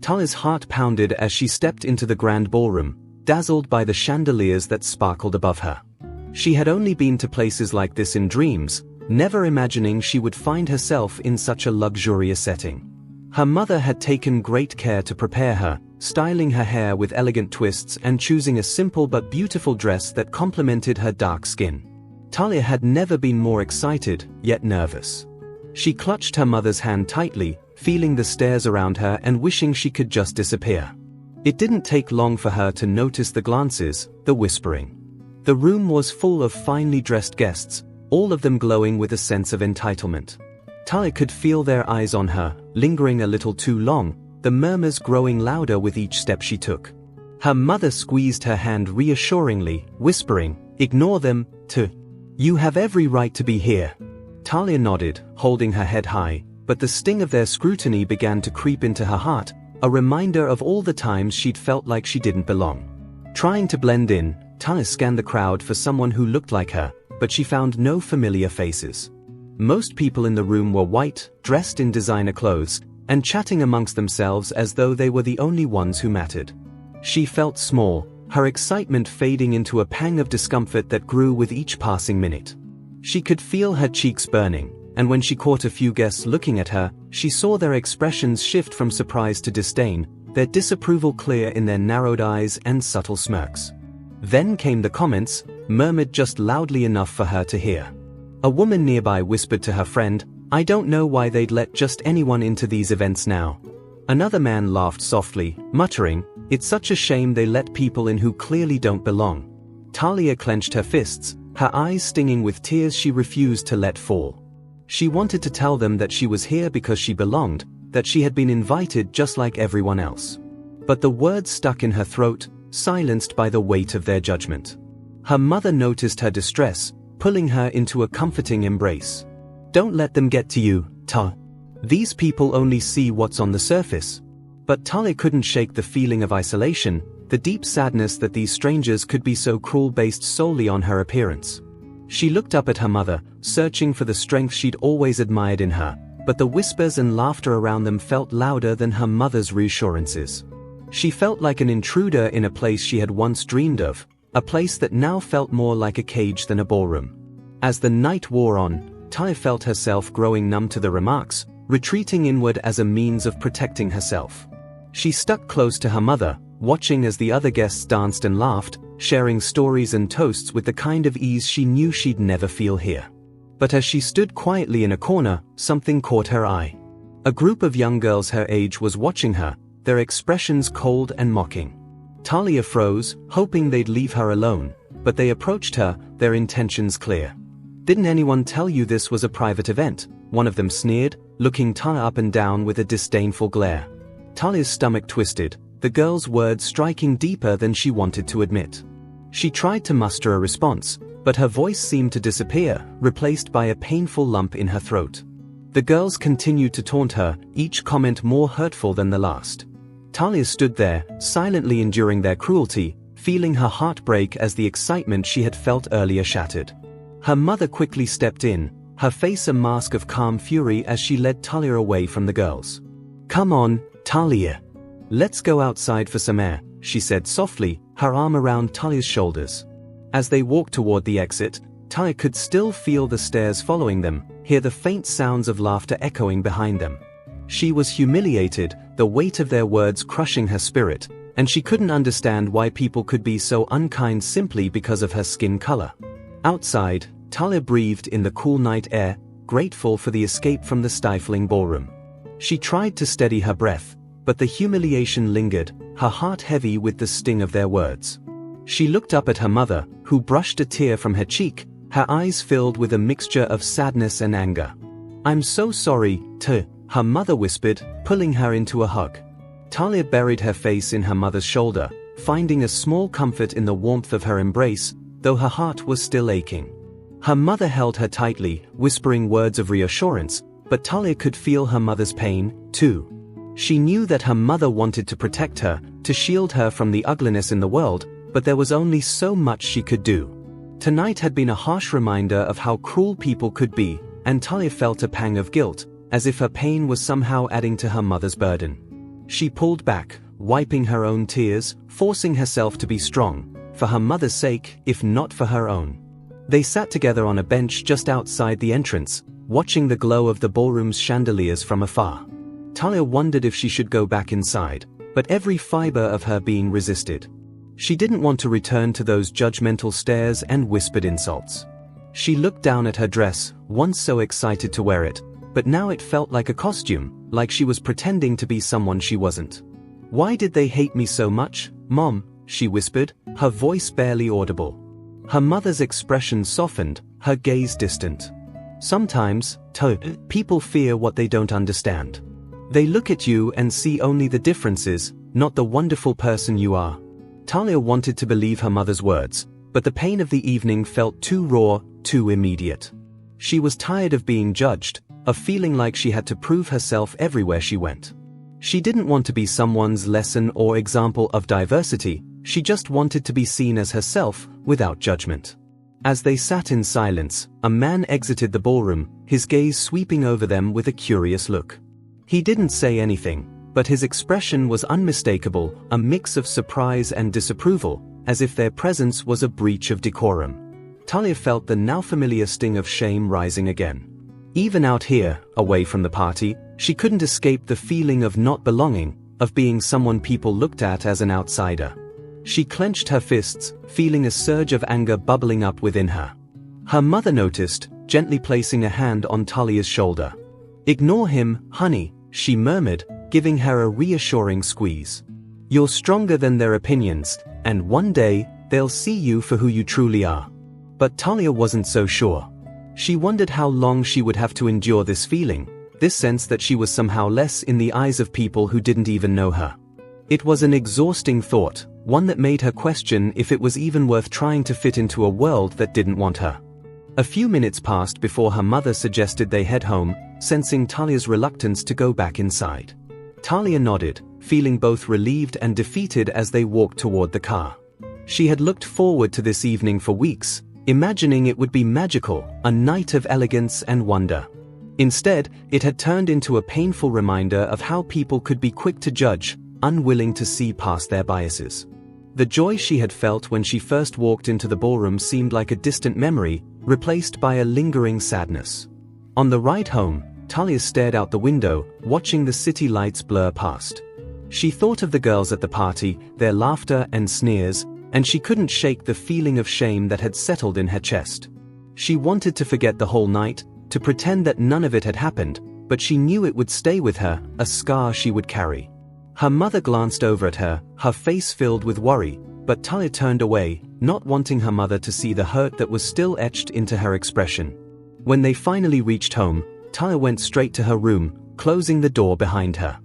Talia's heart pounded as she stepped into the grand ballroom, dazzled by the chandeliers that sparkled above her. She had only been to places like this in dreams, never imagining she would find herself in such a luxurious setting. Her mother had taken great care to prepare her, styling her hair with elegant twists and choosing a simple but beautiful dress that complemented her dark skin. Talia had never been more excited, yet nervous. She clutched her mother's hand tightly, feeling the stares around her and wishing she could just disappear. It didn't take long for her to notice the glances, the whispering. The room was full of finely dressed guests, all of them glowing with a sense of entitlement. Talia could feel their eyes on her, lingering a little too long, the murmurs growing louder with each step she took. Her mother squeezed her hand reassuringly, whispering, "Ignore them, You have every right to be here." Talia nodded, holding her head high, but the sting of their scrutiny began to creep into her heart, a reminder of all the times she'd felt like she didn't belong. Trying to blend in, Talia scanned the crowd for someone who looked like her, but she found no familiar faces. Most people in the room were white, dressed in designer clothes, and chatting amongst themselves as though they were the only ones who mattered. She felt small, her excitement fading into a pang of discomfort that grew with each passing minute. She could feel her cheeks burning, and when she caught a few guests looking at her, she saw their expressions shift from surprise to disdain, their disapproval clear in their narrowed eyes and subtle smirks. Then came the comments, murmured just loudly enough for her to hear. A woman nearby whispered to her friend, "I don't know why they'd let just anyone into these events now." Another man laughed softly, muttering, "It's such a shame they let people in who clearly don't belong." Talia clenched her fists, her eyes stinging with tears she refused to let fall. She wanted to tell them that she was here because she belonged, that she had been invited just like everyone else. But the words stuck in her throat, silenced by the weight of their judgment. Her mother noticed her distress, pulling her into a comforting embrace. "Don't let them get to you, Ta. These people only see what's on the surface." But Talia couldn't shake the feeling of isolation, the deep sadness that these strangers could be so cruel based solely on her appearance. She looked up at her mother, searching for the strength she'd always admired in her, but the whispers and laughter around them felt louder than her mother's reassurances. She felt like an intruder in a place she had once dreamed of, a place that now felt more like a cage than a ballroom. As the night wore on, Talia felt herself growing numb to the remarks, retreating inward as a means of protecting herself. She stuck close to her mother, watching as the other guests danced and laughed, sharing stories and toasts with the kind of ease she knew she'd never feel here. But as she stood quietly in a corner, something caught her eye. A group of young girls her age was watching her, their expressions cold and mocking. Talia froze, hoping they'd leave her alone, but they approached her, their intentions clear. "Didn't anyone tell you this was a private event?" one of them sneered, looking Talia up and down with a disdainful glare. Talia's stomach twisted, the girl's words striking deeper than she wanted to admit. She tried to muster a response, but her voice seemed to disappear, replaced by a painful lump in her throat. The girls continued to taunt her, each comment more hurtful than the last. Talia stood there, silently enduring their cruelty, feeling her heart break as the excitement she had felt earlier shattered. Her mother quickly stepped in, her face a mask of calm fury as she led Talia away from the girls. "Come on, Talia. Let's go outside for some air," she said softly, her arm around Talia's shoulders. As they walked toward the exit, Talia could still feel the stares following them, hear the faint sounds of laughter echoing behind them. She was humiliated, the weight of their words crushing her spirit, and she couldn't understand why people could be so unkind simply because of her skin color. Outside, Talia breathed in the cool night air, grateful for the escape from the stifling ballroom. She tried to steady her breath, but the humiliation lingered, her heart heavy with the sting of their words. She looked up at her mother, who brushed a tear from her cheek, her eyes filled with a mixture of sadness and anger. "I'm so sorry, her mother whispered, pulling her into a hug. Talia buried her face in her mother's shoulder, finding a small comfort in the warmth of her embrace, though her heart was still aching. Her mother held her tightly, whispering words of reassurance, but Talia could feel her mother's pain, too. She knew that her mother wanted to protect her, to shield her from the ugliness in the world, but there was only so much she could do. Tonight had been a harsh reminder of how cruel people could be, and Talia felt a pang of guilt, as if her pain was somehow adding to her mother's burden. She pulled back, wiping her own tears, forcing herself to be strong, for her mother's sake, if not for her own. They sat together on a bench just outside the entrance, watching the glow of the ballroom's chandeliers from afar. Talia wondered if she should go back inside, but every fiber of her being resisted. She didn't want to return to those judgmental stares and whispered insults. She looked down at her dress, once so excited to wear it, but now it felt like a costume, like she was pretending to be someone she wasn't. "Why did they hate me so much, Mom?" she whispered, her voice barely audible. Her mother's expression softened, her gaze distant. "Sometimes, people fear what they don't understand. They look at you and see only the differences, not the wonderful person you are." Talia wanted to believe her mother's words, but the pain of the evening felt too raw, too immediate. She was tired of being judged, of feeling like she had to prove herself everywhere she went. She didn't want to be someone's lesson or example of diversity, she just wanted to be seen as herself, without judgment. As they sat in silence, a man exited the ballroom, his gaze sweeping over them with a curious look. He didn't say anything, but his expression was unmistakable, a mix of surprise and disapproval, as if their presence was a breach of decorum. Talia felt the now familiar sting of shame rising again. Even out here, away from the party, she couldn't escape the feeling of not belonging, of being someone people looked at as an outsider. She clenched her fists, feeling a surge of anger bubbling up within her. Her mother noticed, gently placing a hand on Talia's shoulder. "Ignore him, honey," she murmured, giving her a reassuring squeeze. "You're stronger than their opinions, and one day, they'll see you for who you truly are." But Talia wasn't so sure. She wondered how long she would have to endure this feeling, this sense that she was somehow less in the eyes of people who didn't even know her. It was an exhausting thought, one that made her question if it was even worth trying to fit into a world that didn't want her. A few minutes passed before her mother suggested they head home, sensing Talia's reluctance to go back inside. Talia nodded, feeling both relieved and defeated as they walked toward the car. She had looked forward to this evening for weeks, imagining it would be magical, a night of elegance and wonder. Instead, it had turned into a painful reminder of how people could be quick to judge, unwilling to see past their biases. The joy she had felt when she first walked into the ballroom seemed like a distant memory, replaced by a lingering sadness. On the ride home, Talia stared out the window, watching the city lights blur past. She thought of the girls at the party, their laughter and sneers, and she couldn't shake the feeling of shame that had settled in her chest. She wanted to forget the whole night, to pretend that none of it had happened, but she knew it would stay with her, a scar she would carry. Her mother glanced over at her, her face filled with worry, but Talia turned away, not wanting her mother to see the hurt that was still etched into her expression. When they finally reached home, Talia went straight to her room, closing the door behind her.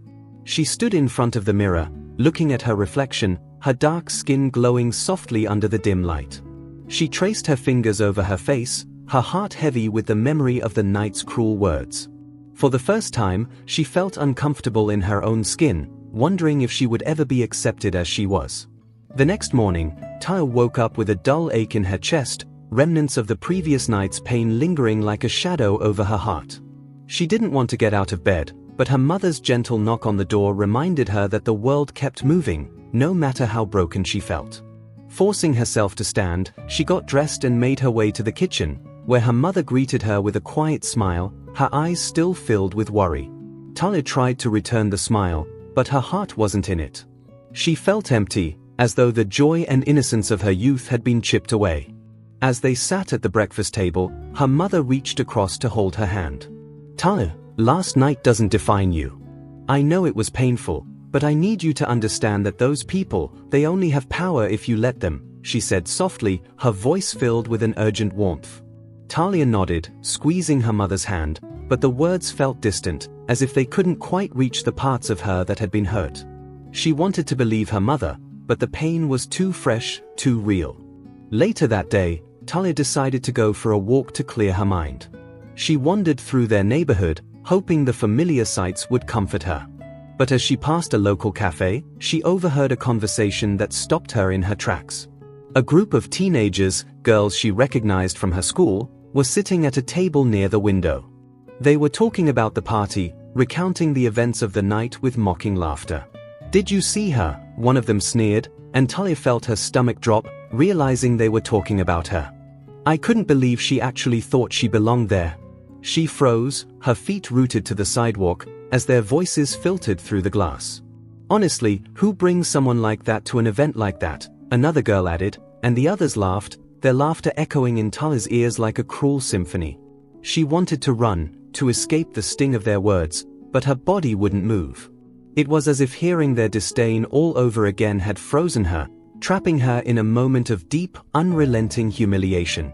She stood in front of the mirror, looking at her reflection, her dark skin glowing softly under the dim light. She traced her fingers over her face, her heart heavy with the memory of the night's cruel words. For the first time, she felt uncomfortable in her own skin, wondering if she would ever be accepted as she was. The next morning, Talia woke up with a dull ache in her chest, remnants of the previous night's pain lingering like a shadow over her heart. She didn't want to get out of bed, but her mother's gentle knock on the door reminded her that the world kept moving, no matter how broken she felt. Forcing herself to stand, she got dressed and made her way to the kitchen, where her mother greeted her with a quiet smile, her eyes still filled with worry. Talia tried to return the smile, but her heart wasn't in it. She felt empty, as though the joy and innocence of her youth had been chipped away. As they sat at the breakfast table, her mother reached across to hold her hand. "Talia, last night doesn't define you. I know it was painful, but I need you to understand that those people, they only have power if you let them," she said softly, her voice filled with an urgent warmth. Talia nodded, squeezing her mother's hand, but the words felt distant, as if they couldn't quite reach the parts of her that had been hurt. She wanted to believe her mother, but the pain was too fresh, too real. Later that day, Talia decided to go for a walk to clear her mind. She wandered through their neighborhood, hoping the familiar sights would comfort her. But as she passed a local cafe, she overheard a conversation that stopped her in her tracks. A group of teenagers, girls she recognized from her school, were sitting at a table near the window. They were talking about the party, recounting the events of the night with mocking laughter. "Did you see her?" one of them sneered, and Talia felt her stomach drop, realizing they were talking about her. "I couldn't believe she actually thought she belonged there." She froze, her feet rooted to the sidewalk, as their voices filtered through the glass. "Honestly, who brings someone like that to an event like that?" another girl added, and the others laughed, their laughter echoing in Talia's ears like a cruel symphony. She wanted to run, to escape the sting of their words, but her body wouldn't move. It was as if hearing their disdain all over again had frozen her, trapping her in a moment of deep, unrelenting humiliation.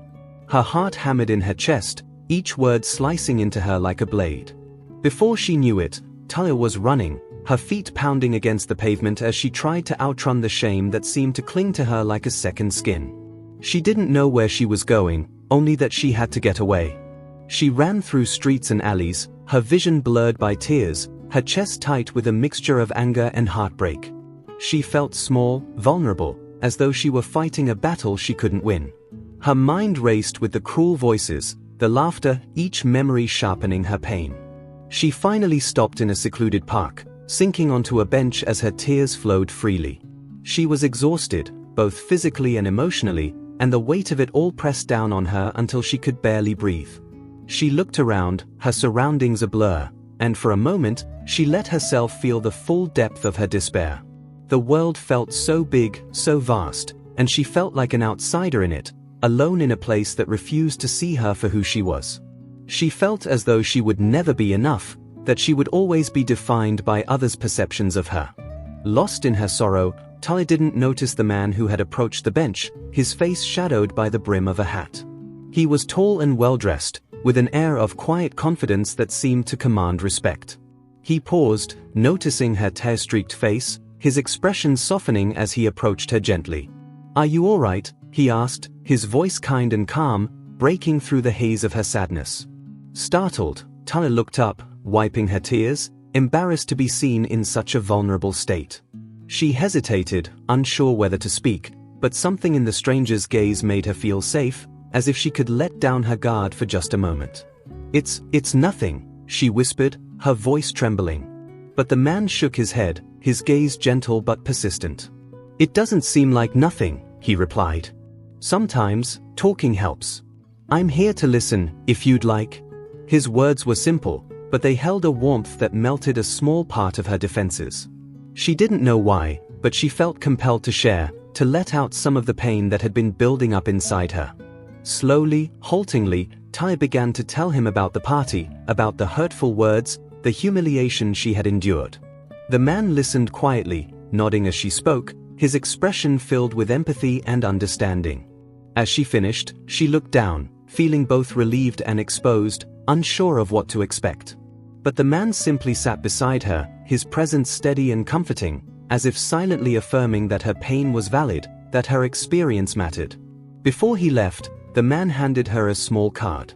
Her heart hammered in her chest, each word slicing into her like a blade. Before she knew it, Talia was running, her feet pounding against the pavement as she tried to outrun the shame that seemed to cling to her like a second skin. She didn't know where she was going, only that she had to get away. She ran through streets and alleys, her vision blurred by tears, her chest tight with a mixture of anger and heartbreak. She felt small, vulnerable, as though she were fighting a battle she couldn't win. Her mind raced with the cruel voices, the laughter, each memory sharpening her pain. She finally stopped in a secluded park, sinking onto a bench as her tears flowed freely. She was exhausted, both physically and emotionally, and the weight of it all pressed down on her until she could barely breathe. She looked around, her surroundings a blur, and for a moment, she let herself feel the full depth of her despair. The world felt so big, so vast, and she felt like an outsider in it, alone in a place that refused to see her for who she was. She felt as though she would never be enough, that she would always be defined by others' perceptions of her. Lost in her sorrow, Talia didn't notice the man who had approached the bench, his face shadowed by the brim of a hat. He was tall and well-dressed, with an air of quiet confidence that seemed to command respect. He paused, noticing her tear-streaked face, his expression softening as he approached her gently. "Are you all right?" he asked, his voice kind and calm, breaking through the haze of her sadness. Startled, Talia looked up, wiping her tears, embarrassed to be seen in such a vulnerable state. She hesitated, unsure whether to speak, but something in the stranger's gaze made her feel safe, as if she could let down her guard for just a moment. It's nothing," she whispered, her voice trembling. But the man shook his head, his gaze gentle but persistent. "It doesn't seem like nothing," he replied. "Sometimes, talking helps. I'm here to listen, if you'd like." His words were simple, but they held a warmth that melted a small part of her defenses. She didn't know why, but she felt compelled to share, to let out some of the pain that had been building up inside her. Slowly, haltingly, Talia began to tell him about the party, about the hurtful words, the humiliation she had endured. The man listened quietly, nodding as she spoke, his expression filled with empathy and understanding. As she finished, she looked down, feeling both relieved and exposed, unsure of what to expect. But the man simply sat beside her, his presence steady and comforting, as if silently affirming that her pain was valid, that her experience mattered. Before he left, the man handed her a small card.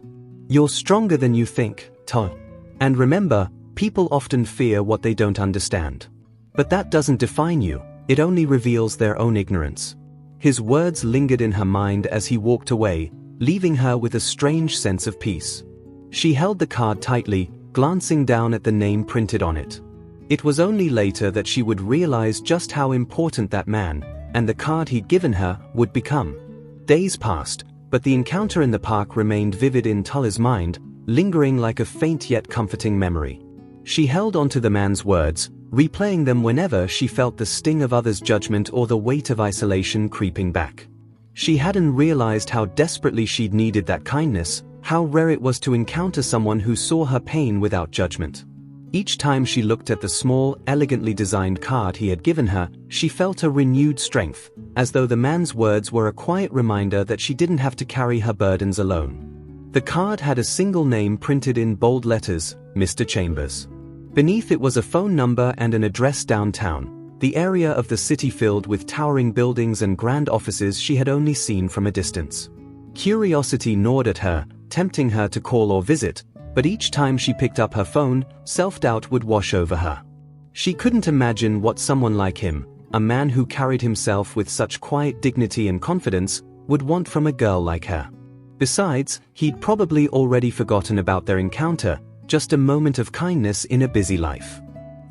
"You're stronger than you think, Talia. And remember, people often fear what they don't understand. But that doesn't define you, it only reveals their own ignorance." His words lingered in her mind as he walked away, leaving her with a strange sense of peace. She held the card tightly, glancing down at the name printed on it. It was only later that she would realize just how important that man, and the card he'd given her, would become. Days passed, but the encounter in the park remained vivid in Talia's mind, lingering like a faint yet comforting memory. She held onto the man's words, replaying them whenever she felt the sting of others' judgment or the weight of isolation creeping back. She hadn't realized how desperately she'd needed that kindness, how rare it was to encounter someone who saw her pain without judgment. Each time she looked at the small, elegantly designed card he had given her, she felt a renewed strength, as though the man's words were a quiet reminder that she didn't have to carry her burdens alone. The card had a single name printed in bold letters, Mr. Chambers. Beneath it was a phone number and an address downtown, the area of the city filled with towering buildings and grand offices she had only seen from a distance. Curiosity gnawed at her, tempting her to call or visit, but each time she picked up her phone, self-doubt would wash over her. She couldn't imagine what someone like him, a man who carried himself with such quiet dignity and confidence, would want from a girl like her. Besides, he'd probably already forgotten about their encounter, just a moment of kindness in a busy life.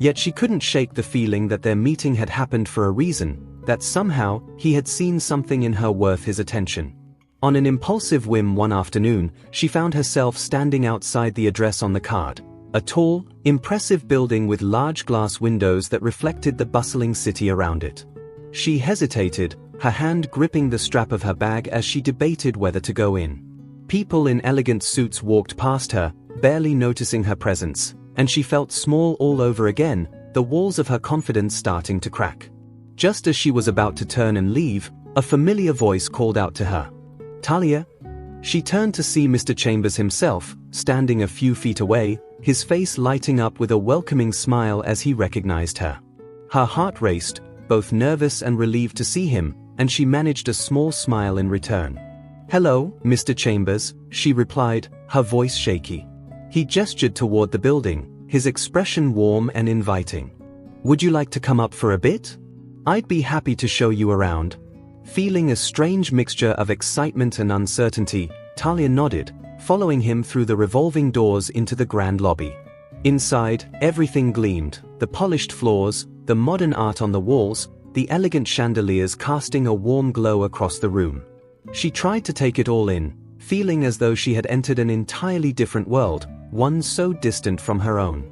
Yet she couldn't shake the feeling that their meeting had happened for a reason, that somehow he had seen something in her worth his attention. On an impulsive whim one afternoon, she found herself standing outside the address on the card, a tall, impressive building with large glass windows that reflected the bustling city around it. She hesitated, her hand gripping the strap of her bag as she debated whether to go in. People in elegant suits walked past her, barely noticing her presence, and she felt small all over again, the walls of her confidence starting to crack. Just as she was about to turn and leave, a familiar voice called out to her. "Talia?" She turned to see Mr. Chambers himself, standing a few feet away, his face lighting up with a welcoming smile as he recognized her. Her heart raced, both nervous and relieved to see him, and she managed a small smile in return. "Hello, Mr. Chambers," she replied, her voice shaky. He gestured toward the building, his expression warm and inviting. "Would you like to come up for a bit? I'd be happy to show you around." Feeling a strange mixture of excitement and uncertainty, Talia nodded, following him through the revolving doors into the grand lobby. Inside, everything gleamed, the polished floors, the modern art on the walls, the elegant chandeliers casting a warm glow across the room. She tried to take it all in, feeling as though she had entered an entirely different world, one so distant from her own.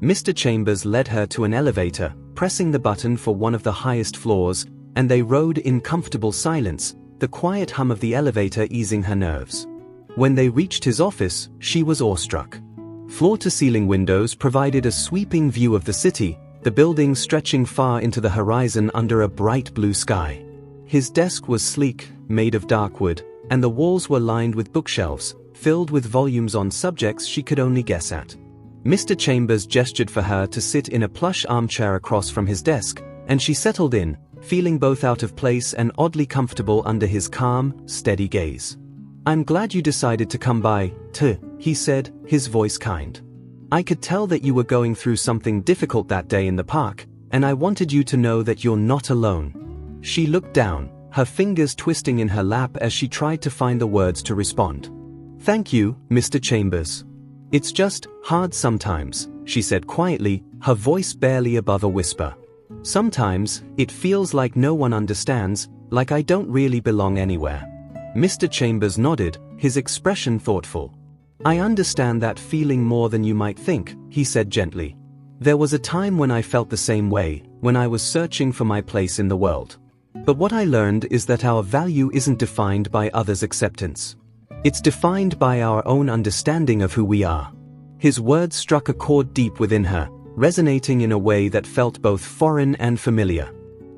Mr. Chambers led her to an elevator, pressing the button for one of the highest floors, and they rode in comfortable silence, the quiet hum of the elevator easing her nerves. When they reached his office, she was awestruck. Floor-to-ceiling windows provided a sweeping view of the city, the building stretching far into the horizon under a bright blue sky. His desk was sleek, made of dark wood, and the walls were lined with bookshelves, filled with volumes on subjects she could only guess at. Mr. Chambers gestured for her to sit in a plush armchair across from his desk, and she settled in, feeling both out of place and oddly comfortable under his calm, steady gaze. "I'm glad you decided to come by, he said, his voice kind. "I could tell that you were going through something difficult that day in the park, and I wanted you to know that you're not alone." She looked down, her fingers twisting in her lap as she tried to find the words to respond. "Thank you, Mr. Chambers. It's just hard sometimes," she said quietly, her voice barely above a whisper. "Sometimes, it feels like no one understands, like I don't really belong anywhere." Mr. Chambers nodded, his expression thoughtful. "I understand that feeling more than you might think," he said gently. "There was a time when I felt the same way, when I was searching for my place in the world. But what I learned is that our value isn't defined by others' acceptance. It's defined by our own understanding of who we are." His words struck a chord deep within her, resonating in a way that felt both foreign and familiar.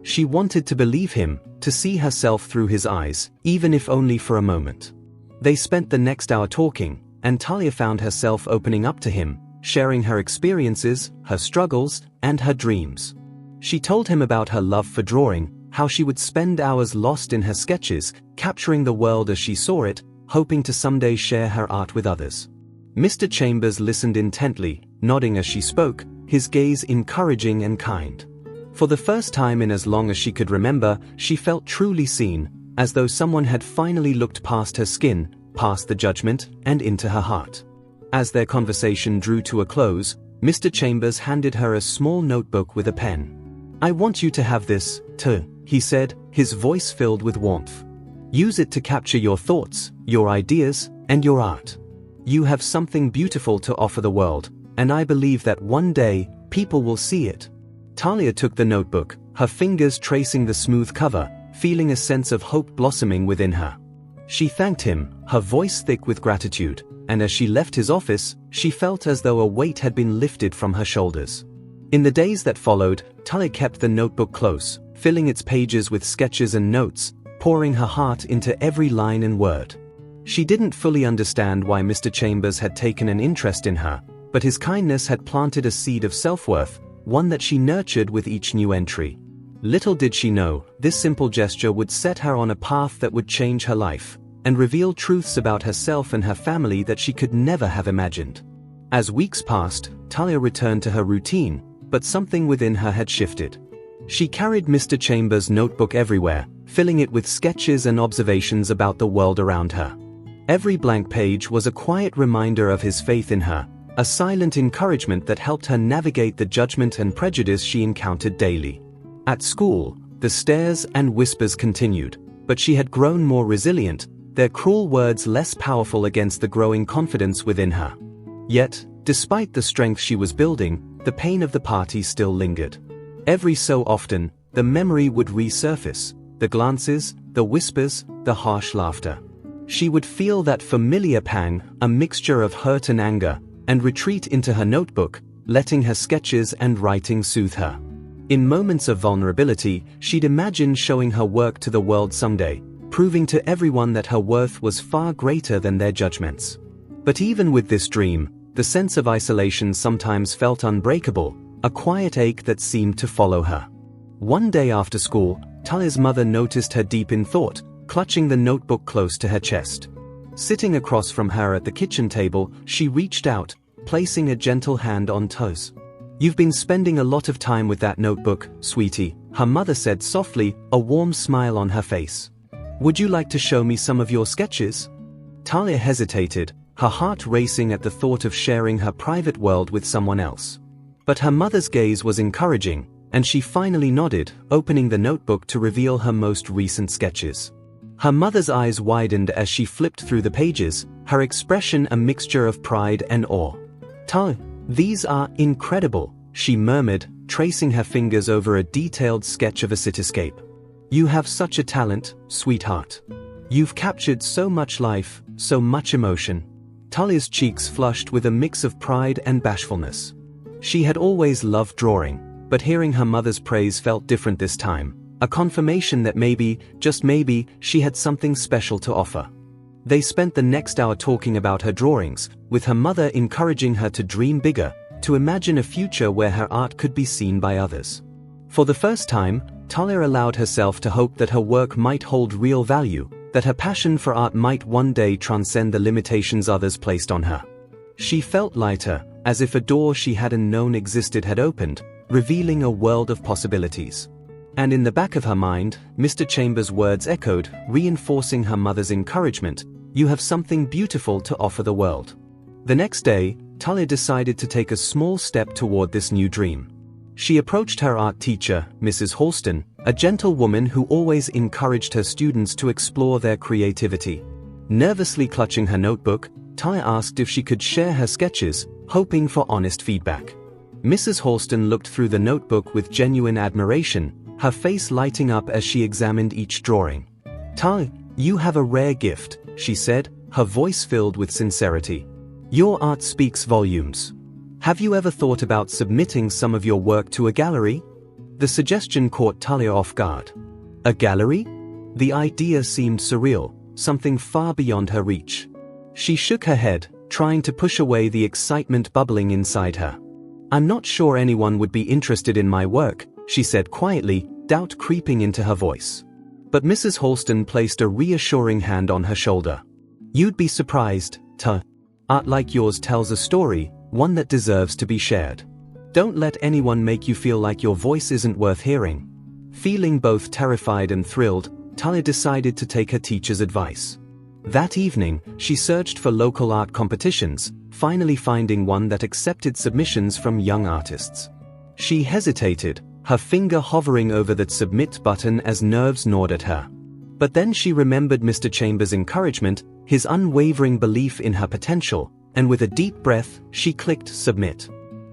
She wanted to believe him, to see herself through his eyes, even if only for a moment. They spent the next hour talking, and Talia found herself opening up to him, sharing her experiences, her struggles, and her dreams. She told him about her love for drawing, how she would spend hours lost in her sketches, capturing the world as she saw it, hoping to someday share her art with others. Mr. Chambers listened intently, nodding as she spoke, his gaze encouraging and kind. For the first time in as long as she could remember, she felt truly seen, as though someone had finally looked past her skin, past the judgment, and into her heart. As their conversation drew to a close, Mr. Chambers handed her a small notebook with a pen. "I want you to have this, he said, his voice filled with warmth. "Use it to capture your thoughts, your ideas, and your art. You have something beautiful to offer the world, and I believe that one day, people will see it." Talia took the notebook, her fingers tracing the smooth cover, feeling a sense of hope blossoming within her. She thanked him, her voice thick with gratitude, and as she left his office, she felt as though a weight had been lifted from her shoulders. In the days that followed, Talia kept the notebook close, filling its pages with sketches and notes, pouring her heart into every line and word. She didn't fully understand why Mr. Chambers had taken an interest in her, but his kindness had planted a seed of self-worth, one that she nurtured with each new entry. Little did she know, this simple gesture would set her on a path that would change her life, and reveal truths about herself and her family that she could never have imagined. As weeks passed, Talia returned to her routine, but something within her had shifted. She carried Mr. Chambers' notebook everywhere, filling it with sketches and observations about the world around her. Every blank page was a quiet reminder of his faith in her, a silent encouragement that helped her navigate the judgment and prejudice she encountered daily. At school, the stares and whispers continued, but she had grown more resilient, their cruel words less powerful against the growing confidence within her. Yet, despite the strength she was building, the pain of the party still lingered. Every so often, the memory would resurface, the glances, the whispers, the harsh laughter. She would feel that familiar pang, a mixture of hurt and anger, and retreat into her notebook, letting her sketches and writing soothe her. In moments of vulnerability, she'd imagine showing her work to the world someday, proving to everyone that her worth was far greater than their judgments. But even with this dream, the sense of isolation sometimes felt unbreakable, a quiet ache that seemed to follow her. One day after school, Talia's mother noticed her deep in thought, clutching the notebook close to her chest. Sitting across from her at the kitchen table, she reached out, placing a gentle hand on Talia's. "You've been spending a lot of time with that notebook, sweetie," her mother said softly, a warm smile on her face. "Would you like to show me some of your sketches?" Talia hesitated, her heart racing at the thought of sharing her private world with someone else. But her mother's gaze was encouraging, and she finally nodded, opening the notebook to reveal her most recent sketches. Her mother's eyes widened as she flipped through the pages, her expression a mixture of pride and awe. "Talia, these are incredible," she murmured, tracing her fingers over a detailed sketch of a cityscape. "You have such a talent, sweetheart. You've captured so much life, so much emotion." Talia's cheeks flushed with a mix of pride and bashfulness. She had always loved drawing, but hearing her mother's praise felt different this time, a confirmation that maybe, just maybe, she had something special to offer. They spent the next hour talking about her drawings, with her mother encouraging her to dream bigger, to imagine a future where her art could be seen by others. For the first time, Talia allowed herself to hope that her work might hold real value, that her passion for art might one day transcend the limitations others placed on her. She felt lighter, as if a door she hadn't known existed had opened, revealing a world of possibilities. And in the back of her mind, Mr. Chambers' words echoed, reinforcing her mother's encouragement, "You have something beautiful to offer the world." The next day, Talia decided to take a small step toward this new dream. She approached her art teacher, Mrs. Halston, a gentle woman who always encouraged her students to explore their creativity. Nervously clutching her notebook, Talia asked if she could share her sketches, hoping for honest feedback. Mrs. Halston looked through the notebook with genuine admiration, her face lighting up as she examined each drawing. "Talia, you have a rare gift," she said, her voice filled with sincerity. "Your art speaks volumes. Have you ever thought about submitting some of your work to a gallery?" The suggestion caught Talia off guard. A gallery? The idea seemed surreal, something far beyond her reach. She shook her head, trying to push away the excitement bubbling inside her. "I'm not sure anyone would be interested in my work," she said quietly, doubt creeping into her voice. But Mrs. Halston placed a reassuring hand on her shoulder. "You'd be surprised, Talia. Art like yours tells a story, one that deserves to be shared. Don't let anyone make you feel like your voice isn't worth hearing." Feeling both terrified and thrilled, Talia decided to take her teacher's advice. That evening, she searched for local art competitions, finally finding one that accepted submissions from young artists. She hesitated, her finger hovering over that submit button as nerves gnawed at her. But then she remembered Mr. Chambers' encouragement, his unwavering belief in her potential, and with a deep breath, she clicked submit.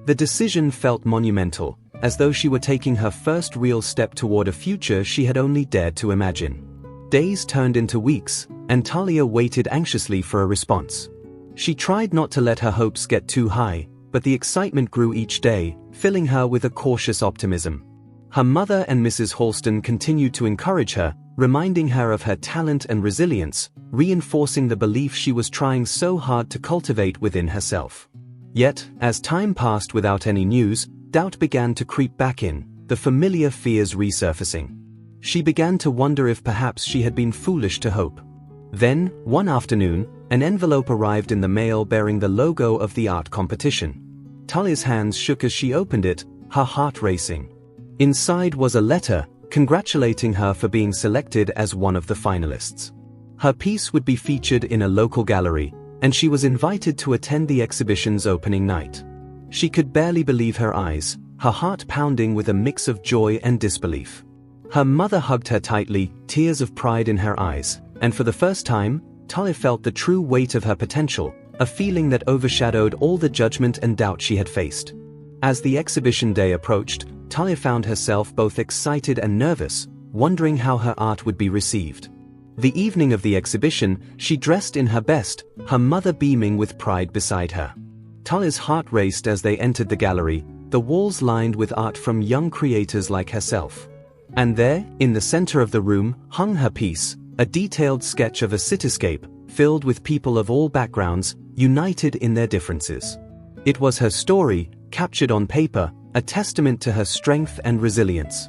The decision felt monumental, as though she were taking her first real step toward a future she had only dared to imagine. Days turned into weeks, and Talia waited anxiously for a response. She tried not to let her hopes get too high, but the excitement grew each day, filling her with a cautious optimism. Her mother and Mrs. Halston continued to encourage her, reminding her of her talent and resilience, reinforcing the belief she was trying so hard to cultivate within herself. Yet, as time passed without any news, doubt began to creep back in, the familiar fears resurfacing. She began to wonder if perhaps she had been foolish to hope. Then, one afternoon, an envelope arrived in the mail bearing the logo of the art competition. Talia's hands shook as she opened it, her heart racing. Inside was a letter, congratulating her for being selected as one of the finalists. Her piece would be featured in a local gallery, and she was invited to attend the exhibition's opening night. She could barely believe her eyes, her heart pounding with a mix of joy and disbelief. Her mother hugged her tightly, tears of pride in her eyes, and for the first time, Talia felt the true weight of her potential, a feeling that overshadowed all the judgment and doubt she had faced. As the exhibition day approached, Talia found herself both excited and nervous, wondering how her art would be received. The evening of the exhibition, she dressed in her best, her mother beaming with pride beside her. Talia's heart raced as they entered the gallery, the walls lined with art from young creators like herself. And there, in the center of the room, hung her piece, a detailed sketch of a cityscape, filled with people of all backgrounds, united in their differences. It was her story, captured on paper, a testament to her strength and resilience.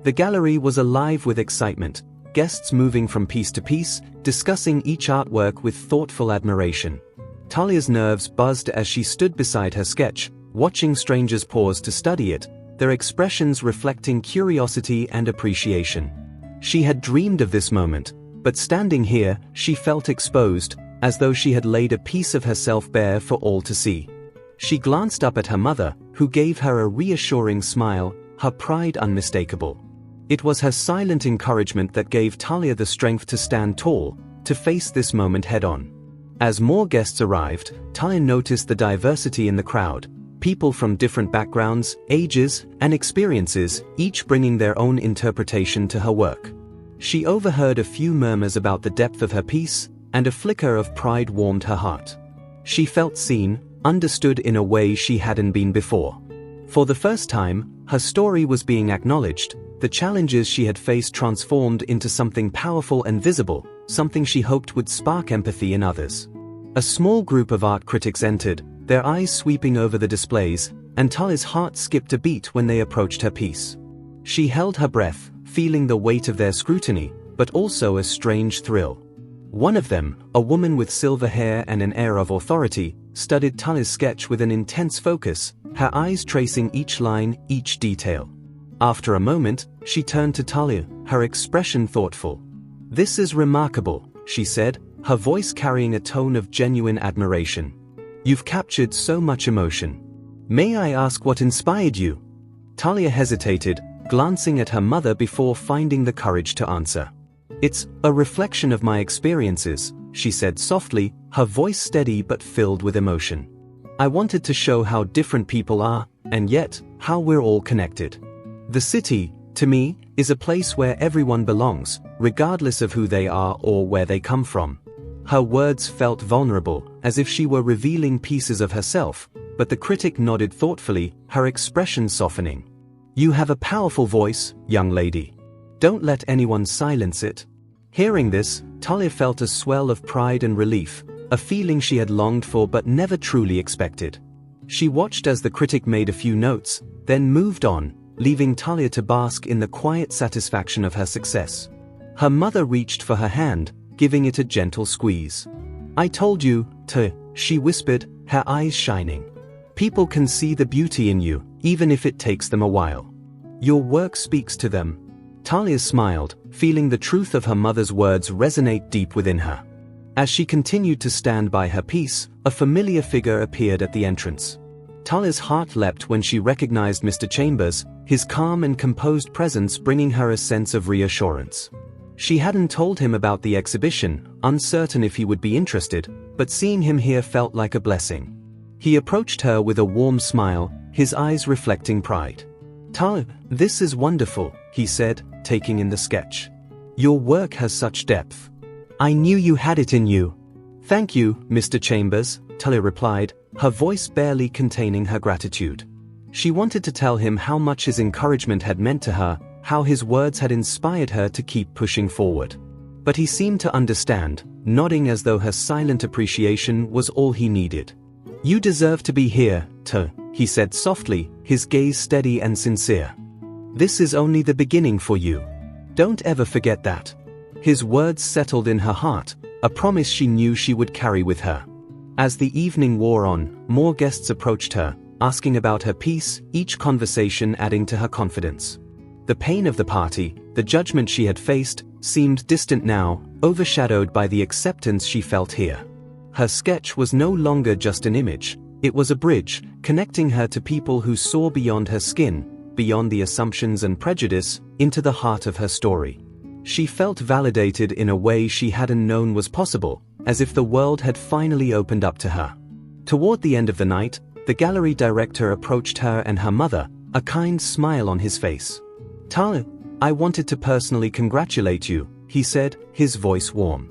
The gallery was alive with excitement, guests moving from piece to piece, discussing each artwork with thoughtful admiration. Talia's nerves buzzed as she stood beside her sketch, watching strangers pause to study it, their expressions reflecting curiosity and appreciation. She had dreamed of this moment, but standing here, she felt exposed, as though she had laid a piece of herself bare for all to see. She glanced up at her mother, who gave her a reassuring smile, her pride unmistakable. It was her silent encouragement that gave Talia the strength to stand tall, to face this moment head-on. As more guests arrived, Talia noticed the diversity in the crowd, people from different backgrounds, ages, and experiences, each bringing their own interpretation to her work. She overheard a few murmurs about the depth of her piece, and a flicker of pride warmed her heart. She felt seen, understood in a way she hadn't been before. For the first time, her story was being acknowledged, the challenges she had faced transformed into something powerful and visible, something she hoped would spark empathy in others. A small group of art critics entered, their eyes sweeping over the displays, and Talia's heart skipped a beat when they approached her piece. She held her breath, feeling the weight of their scrutiny, but also a strange thrill. One of them, a woman with silver hair and an air of authority, studied Talia's sketch with an intense focus, her eyes tracing each line, each detail. After a moment, she turned to Talia, her expression thoughtful. "This is remarkable," she said, her voice carrying a tone of genuine admiration. "You've captured so much emotion. May I ask what inspired you?" Talia hesitated, glancing at her mother before finding the courage to answer. "It's a reflection of my experiences," she said softly, her voice steady but filled with emotion. "I wanted to show how different people are, and yet, how we're all connected. The city, to me, is a place where everyone belongs, regardless of who they are or where they come from." Her words felt vulnerable, as if she were revealing pieces of herself, but the critic nodded thoughtfully, her expression softening. "You have a powerful voice, young lady. Don't let anyone silence it." Hearing this, Talia felt a swell of pride and relief, a feeling she had longed for but never truly expected. She watched as the critic made a few notes, then moved on, leaving Talia to bask in the quiet satisfaction of her success. Her mother reached for her hand, giving it a gentle squeeze. "I told you, she whispered, her eyes shining. "People can see the beauty in you, even if it takes them a while. Your work speaks to them." Talia smiled, feeling the truth of her mother's words resonate deep within her. As she continued to stand by her piece, a familiar figure appeared at the entrance. Talia's heart leapt when she recognized Mr. Chambers, his calm and composed presence bringing her a sense of reassurance. She hadn't told him about the exhibition, uncertain if he would be interested, but seeing him here felt like a blessing. He approached her with a warm smile, his eyes reflecting pride. "Talia, this is wonderful," he said, taking in the sketch. "Your work has such depth. I knew you had it in you." "Thank you, Mr. Chambers," Talia replied, her voice barely containing her gratitude. She wanted to tell him how much his encouragement had meant to her, how his words had inspired her to keep pushing forward. But he seemed to understand, nodding as though her silent appreciation was all he needed. "You deserve to be here, he said softly, his gaze steady and sincere. "This is only the beginning for you. Don't ever forget that." His words settled in her heart, a promise she knew she would carry with her. As the evening wore on, more guests approached her, asking about her piece, each conversation adding to her confidence. The pain of the party, the judgment she had faced, seemed distant now, overshadowed by the acceptance she felt here. Her sketch was no longer just an image, it was a bridge, connecting her to people who saw beyond her skin, beyond the assumptions and prejudice, into the heart of her story. She felt validated in a way she hadn't known was possible, as if the world had finally opened up to her. Toward the end of the night, the gallery director approached her and her mother, a kind smile on his face. "Talia, I wanted to personally congratulate you," he said, his voice warm.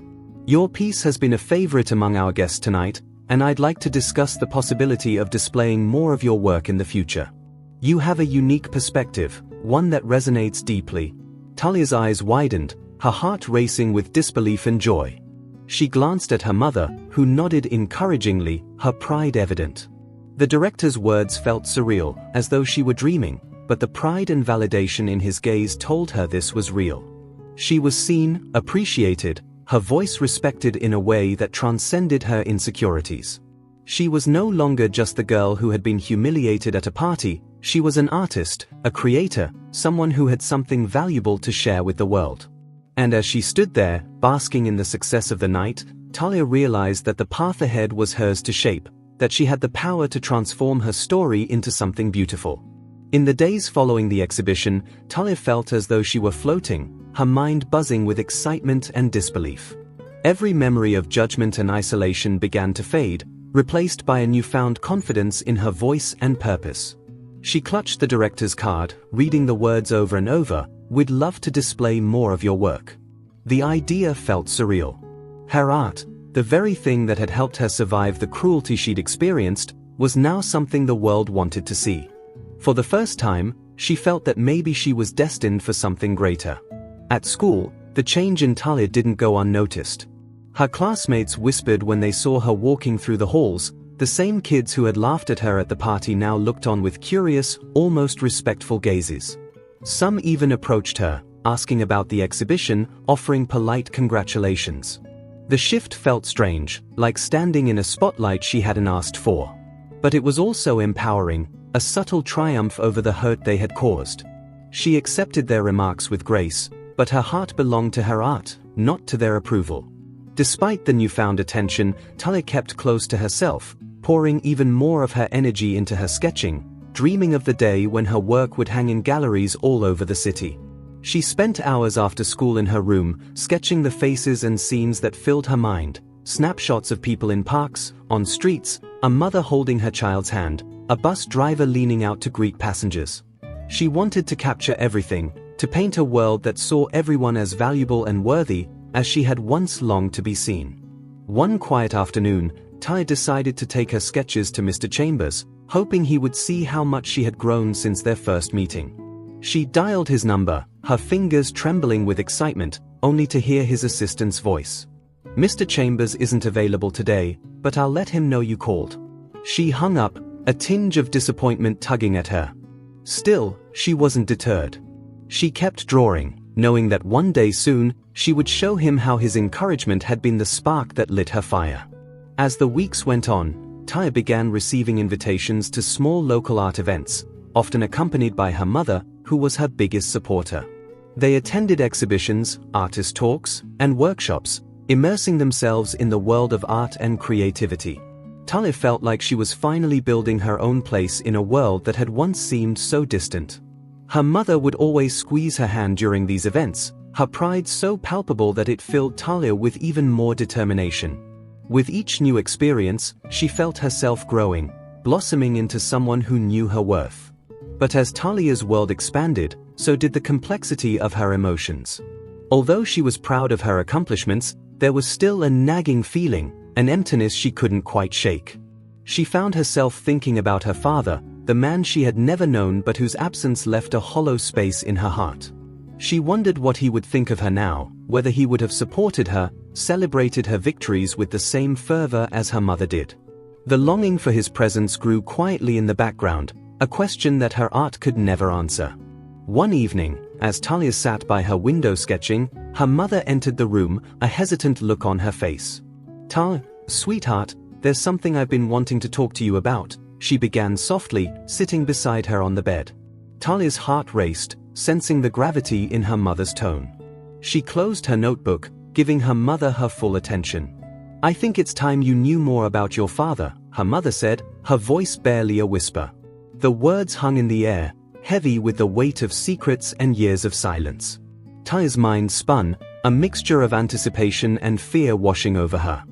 "Your piece has been a favorite among our guests tonight, and I'd like to discuss the possibility of displaying more of your work in the future. You have a unique perspective, one that resonates deeply." Talia's eyes widened, her heart racing with disbelief and joy. She glanced at her mother, who nodded encouragingly, her pride evident. The director's words felt surreal, as though she were dreaming, but the pride and validation in his gaze told her this was real. She was seen, appreciated, her voice respected in a way that transcended her insecurities. She was no longer just the girl who had been humiliated at a party, she was an artist, a creator, someone who had something valuable to share with the world. And as she stood there, basking in the success of the night, Talia realized that the path ahead was hers to shape, that she had the power to transform her story into something beautiful. In the days following the exhibition, Talia felt as though she were floating, her mind buzzing with excitement and disbelief. Every memory of judgment and isolation began to fade, replaced by a newfound confidence in her voice and purpose. She clutched the director's card, reading the words over and over, "We'd love to display more of your work." The idea felt surreal. Her art, the very thing that had helped her survive the cruelty she'd experienced, was now something the world wanted to see. For the first time, she felt that maybe she was destined for something greater. At school, the change in Talia didn't go unnoticed. Her classmates whispered when they saw her walking through the halls. The same kids who had laughed at her at the party now looked on with curious, almost respectful gazes. Some even approached her, asking about the exhibition, offering polite congratulations. The shift felt strange, like standing in a spotlight she hadn't asked for. But it was also empowering, a subtle triumph over the hurt they had caused. She accepted their remarks with grace, but her heart belonged to her art, not to their approval. Despite the newfound attention, Talia kept close to herself, pouring even more of her energy into her sketching, dreaming of the day when her work would hang in galleries all over the city. She spent hours after school in her room, sketching the faces and scenes that filled her mind, snapshots of people in parks, on streets, a mother holding her child's hand, a bus driver leaning out to greet passengers. She wanted to capture everything, to paint a world that saw everyone as valuable and worthy, as she had once longed to be seen. One quiet afternoon, Talia decided to take her sketches to Mr. Chambers, hoping he would see how much she had grown since their first meeting. She dialed his number, her fingers trembling with excitement, only to hear his assistant's voice. "Mr. Chambers isn't available today, but I'll let him know you called." She hung up, a tinge of disappointment tugging at her. Still, she wasn't deterred. She kept drawing, knowing that one day soon, she would show him how his encouragement had been the spark that lit her fire. As the weeks went on, Talia began receiving invitations to small local art events, often accompanied by her mother, who was her biggest supporter. They attended exhibitions, artist talks, and workshops, immersing themselves in the world of art and creativity. Talia felt like she was finally building her own place in a world that had once seemed so distant. Her mother would always squeeze her hand during these events, her pride so palpable that it filled Talia with even more determination. With each new experience, she felt herself growing, blossoming into someone who knew her worth. But as Talia's world expanded, so did the complexity of her emotions. Although she was proud of her accomplishments, there was still a nagging feeling, an emptiness she couldn't quite shake. She found herself thinking about her father, the man she had never known but whose absence left a hollow space in her heart. She wondered what he would think of her now, whether he would have supported her, celebrated her victories with the same fervor as her mother did. The longing for his presence grew quietly in the background, a question that her art could never answer. One evening, as Talia sat by her window sketching, her mother entered the room, a hesitant look on her face. "Talia, sweetheart, there's something I've been wanting to talk to you about," she began softly, sitting beside her on the bed. Talia's heart raced, sensing the gravity in her mother's tone. She closed her notebook, giving her mother her full attention. I think it's time you knew more about your father, her mother said, her voice barely a whisper. The words hung in the air, heavy with the weight of secrets and years of silence. Taya's mind spun, a mixture of anticipation and fear washing over her.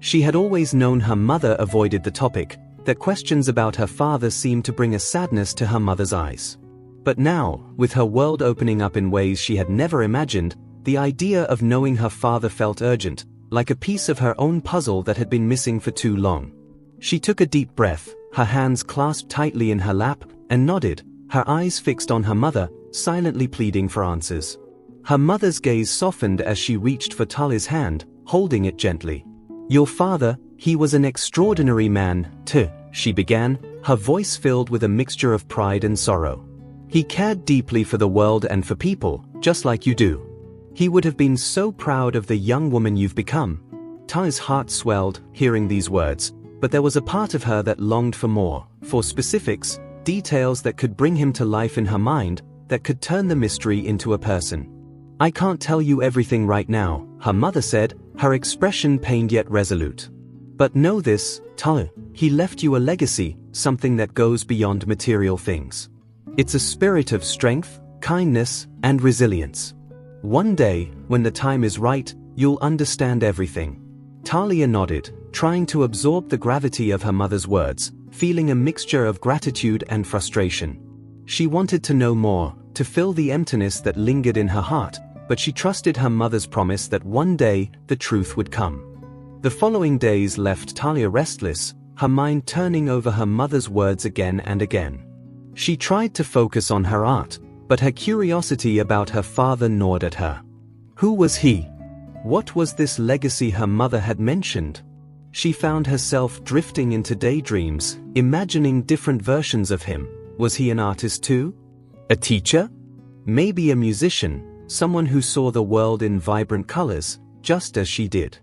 She had always known her mother avoided the topic, that questions about her father seemed to bring a sadness to her mother's eyes. But now, with her world opening up in ways she had never imagined, the idea of knowing her father felt urgent, like a piece of her own puzzle that had been missing for too long. She took a deep breath, her hands clasped tightly in her lap, and nodded, her eyes fixed on her mother, silently pleading for answers. Her mother's gaze softened as she reached for Talia's hand, holding it gently. Your father, he was an extraordinary man, too, she began, her voice filled with a mixture of pride and sorrow. He cared deeply for the world and for people, just like you do. He would have been so proud of the young woman you've become. Talia's heart swelled, hearing these words, but there was a part of her that longed for more, for specifics, details that could bring him to life in her mind, that could turn the mystery into a person. I can't tell you everything right now, her mother said, her expression pained yet resolute. But know this, Talia, he left you a legacy, something that goes beyond material things. It's a spirit of strength, kindness, and resilience. One day, when the time is right, you'll understand everything. Talia nodded, trying to absorb the gravity of her mother's words, feeling a mixture of gratitude and frustration. She wanted to know more, to fill the emptiness that lingered in her heart, but she trusted her mother's promise that one day, the truth would come. The following days left Talia restless, her mind turning over her mother's words again and again. She tried to focus on her art, but her curiosity about her father gnawed at her. Who was he? What was this legacy her mother had mentioned? She found herself drifting into daydreams, imagining different versions of him. Was he an artist too? A teacher? Maybe a musician, someone who saw the world in vibrant colors, just as she did.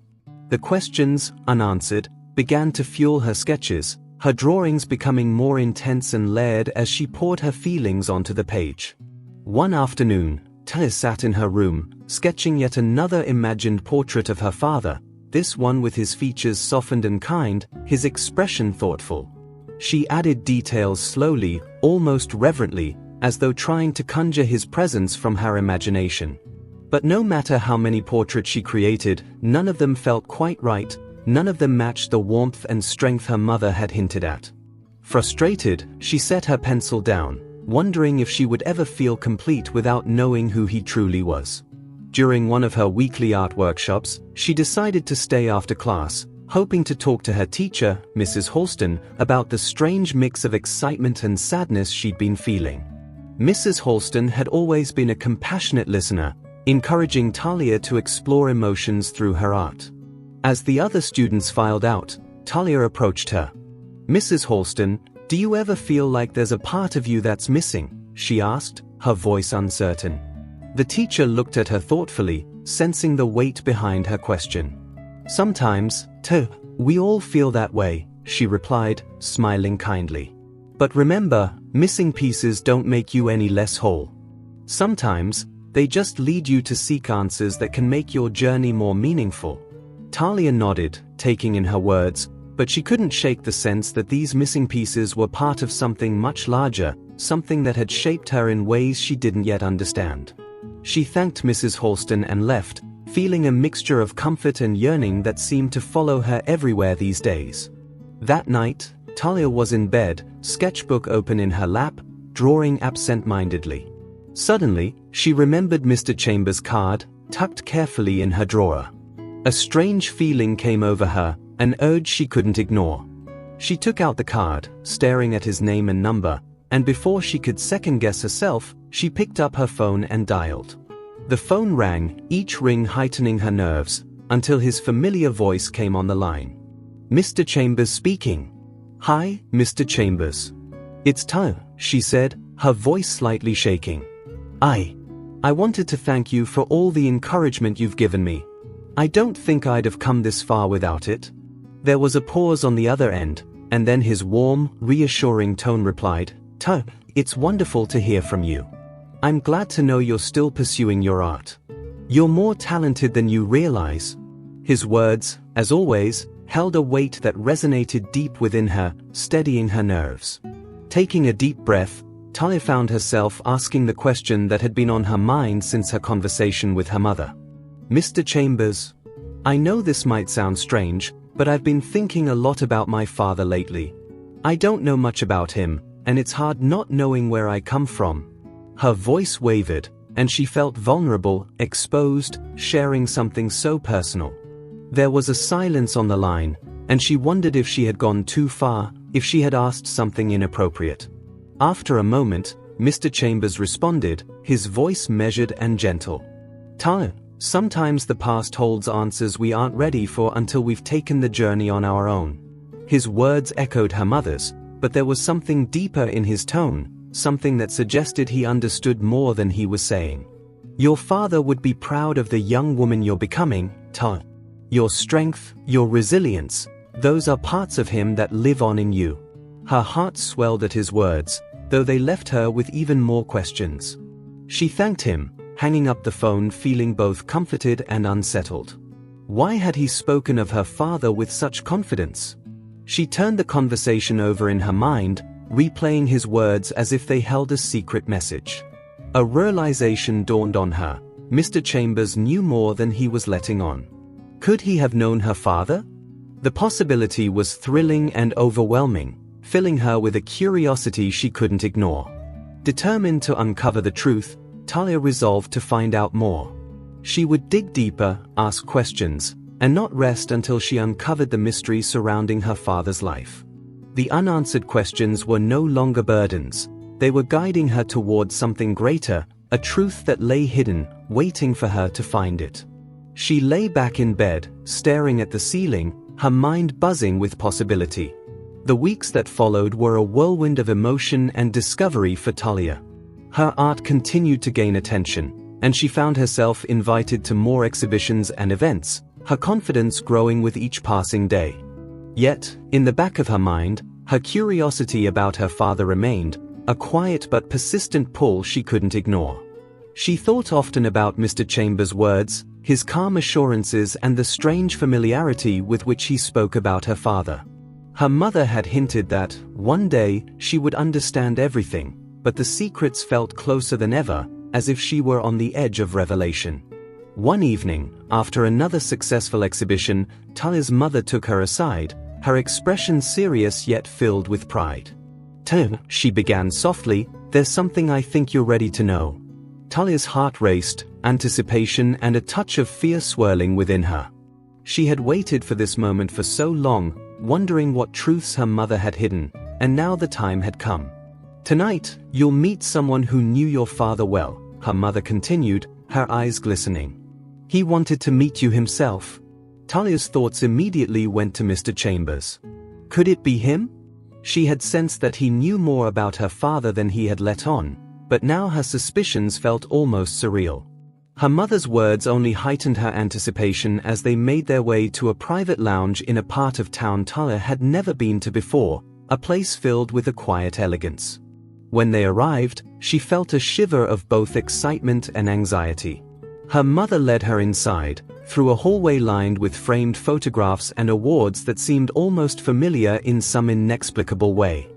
The questions, unanswered, began to fuel her sketches, her drawings becoming more intense and layered as she poured her feelings onto the page. One afternoon, Talia sat in her room, sketching yet another imagined portrait of her father, this one with his features softened and kind, his expression thoughtful. She added details slowly, almost reverently, as though trying to conjure his presence from her imagination. But no matter how many portraits she created, none of them felt quite right, none of them matched the warmth and strength her mother had hinted at. Frustrated, she set her pencil down, wondering if she would ever feel complete without knowing who he truly was. During one of her weekly art workshops, she decided to stay after class, hoping to talk to her teacher, Mrs. Halston, about the strange mix of excitement and sadness she'd been feeling. Mrs. Halston had always been a compassionate listener, encouraging Talia to explore emotions through her art. As the other students filed out, Talia approached her. Mrs. Halston, do you ever feel like there's a part of you that's missing? She asked, her voice uncertain. The teacher looked at her thoughtfully, sensing the weight behind her question. Sometimes, too, we all feel that way, she replied, smiling kindly. But remember, missing pieces don't make you any less whole. Sometimes, they just lead you to seek answers that can make your journey more meaningful. Talia nodded, taking in her words, but she couldn't shake the sense that these missing pieces were part of something much larger, something that had shaped her in ways she didn't yet understand. She thanked Mrs. Halston and left, feeling a mixture of comfort and yearning that seemed to follow her everywhere these days. That night, Talia was in bed, sketchbook open in her lap, drawing absent-mindedly. Suddenly, she remembered Mr. Chambers' card, tucked carefully in her drawer. A strange feeling came over her, an urge she couldn't ignore. She took out the card, staring at his name and number, and before she could second-guess herself, she picked up her phone and dialed. The phone rang, each ring heightening her nerves, until his familiar voice came on the line. Mr. Chambers speaking. Hi, Mr. Chambers. It's Talia, she said, her voice slightly shaking. I wanted to thank you for all the encouragement you've given me. I don't think I'd have come this far without it. There was a pause on the other end, and then his warm, reassuring tone replied, Talia, it's wonderful to hear from you. I'm glad to know you're still pursuing your art. You're more talented than you realize. His words, as always, held a weight that resonated deep within her, steadying her nerves. Taking a deep breath, Talia found herself asking the question that had been on her mind since her conversation with her mother. "Mr. Chambers, I know this might sound strange, but I've been thinking a lot about my father lately. I don't know much about him, and it's hard not knowing where I come from." Her voice wavered, and she felt vulnerable, exposed, sharing something so personal. There was a silence on the line, and she wondered if she had gone too far, if she had asked something inappropriate. After a moment, Mr. Chambers responded, his voice measured and gentle. "Talia, sometimes the past holds answers we aren't ready for until we've taken the journey on our own." His words echoed her mother's, but there was something deeper in his tone, something that suggested he understood more than he was saying. "Your father would be proud of the young woman you're becoming, Talia. Your strength, your resilience, those are parts of him that live on in you." Her heart swelled at his words, though they left her with even more questions. She thanked him, hanging up the phone feeling both comforted and unsettled. Why had he spoken of her father with such confidence? She turned the conversation over in her mind, replaying his words as if they held a secret message. A realization dawned on her. Mr. Chambers knew more than he was letting on. Could he have known her father? The possibility was thrilling and overwhelming, filling her with a curiosity she couldn't ignore. Determined to uncover the truth, Talia resolved to find out more. She would dig deeper, ask questions, and not rest until she uncovered the mystery surrounding her father's life. The unanswered questions were no longer burdens. They were guiding her towards something greater, a truth that lay hidden, waiting for her to find it. She lay back in bed, staring at the ceiling, her mind buzzing with possibility. The weeks that followed were a whirlwind of emotion and discovery for Talia. Her art continued to gain attention, and she found herself invited to more exhibitions and events, her confidence growing with each passing day. Yet, in the back of her mind, her curiosity about her father remained, a quiet but persistent pull she couldn't ignore. She thought often about Mr. Chambers' words, his calm assurances and the strange familiarity with which he spoke about her father. Her mother had hinted that, one day, she would understand everything, but the secrets felt closer than ever, as if she were on the edge of revelation. One evening, after another successful exhibition, Talia's mother took her aside, her expression serious yet filled with pride. "Talia," she began softly, "there's something I think you're ready to know." Talia's heart raced, anticipation and a touch of fear swirling within her. She had waited for this moment for so long, wondering what truths her mother had hidden, and now the time had come. "Tonight, you'll meet someone who knew your father well," her mother continued, her eyes glistening. "He wanted to meet you himself." Talia's thoughts immediately went to Mr. Chambers. Could it be him? She had sensed that he knew more about her father than he had let on, but now her suspicions felt almost surreal. Her mother's words only heightened her anticipation as they made their way to a private lounge in a part of town Talia had never been to before, a place filled with a quiet elegance. When they arrived, she felt a shiver of both excitement and anxiety. Her mother led her inside, through a hallway lined with framed photographs and awards that seemed almost familiar in some inexplicable way.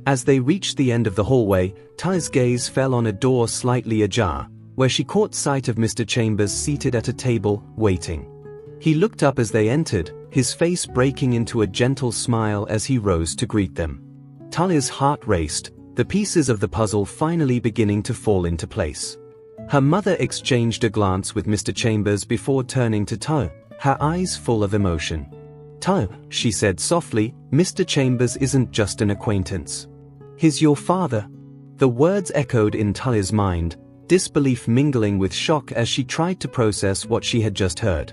As they reached the end of the hallway, Talia's gaze fell on a door slightly ajar, where she caught sight of Mr. Chambers seated at a table, waiting. He looked up as they entered, his face breaking into a gentle smile as he rose to greet them. Talia's heart raced, the pieces of the puzzle finally beginning to fall into place. Her mother exchanged a glance with Mr. Chambers before turning to Talia, her eyes full of emotion. "Talia," she said softly, "Mr. Chambers isn't just an acquaintance. He's your father." The words echoed in Talia's mind, disbelief mingling with shock as she tried to process what she had just heard.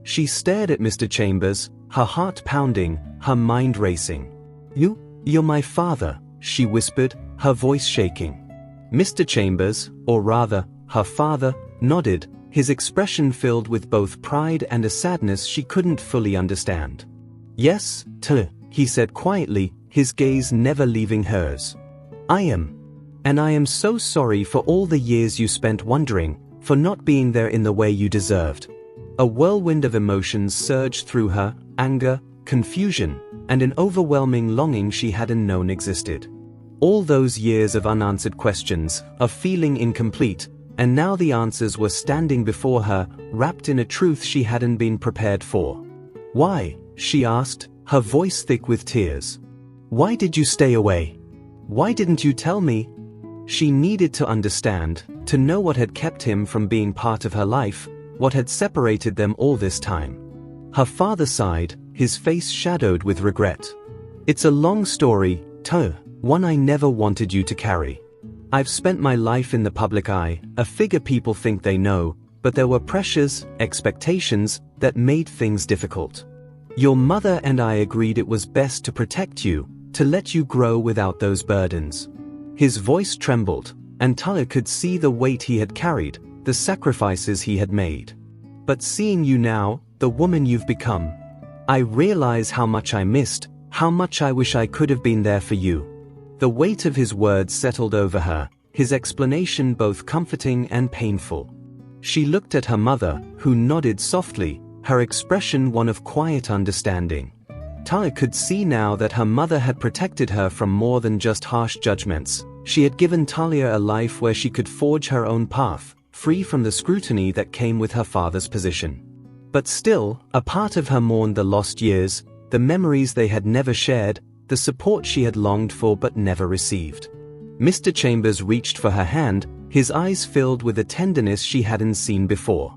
She stared at Mr. Chambers, her heart pounding, her mind racing. You're my father," she whispered, her voice shaking. Mr. Chambers, or rather, her father, nodded, his expression filled with both pride and a sadness she couldn't fully understand. "Yes, Talia," he said quietly, his gaze never leaving hers. "I am. And I am so sorry for all the years you spent wondering, for not being there in the way you deserved." A whirlwind of emotions surged through her: anger, confusion, and an overwhelming longing she hadn't known existed. All those years of unanswered questions, of feeling incomplete, and now the answers were standing before her, wrapped in a truth she hadn't been prepared for. "Why?" she asked, her voice thick with tears. "Why did you stay away? Why didn't you tell me?" She needed to understand, to know what had kept him from being part of her life, what had separated them all this time. Her father sighed, his face shadowed with regret. "It's a long story, too, one I never wanted you to carry. I've spent my life in the public eye, a figure people think they know, but there were pressures, expectations, that made things difficult. Your mother and I agreed it was best to protect you, to let you grow without those burdens." His voice trembled, and Talia could see the weight he had carried, the sacrifices he had made. "But seeing you now, the woman you've become, I realize how much I missed, how much I wish I could have been there for you." The weight of his words settled over her, his explanation both comforting and painful. She looked at her mother, who nodded softly, her expression one of quiet understanding. Talia could see now that her mother had protected her from more than just harsh judgments. She had given Talia a life where she could forge her own path, free from the scrutiny that came with her father's position. But still, a part of her mourned the lost years, the memories they had never shared, the support she had longed for but never received. Mr. Chambers reached for her hand, his eyes filled with a tenderness she hadn't seen before.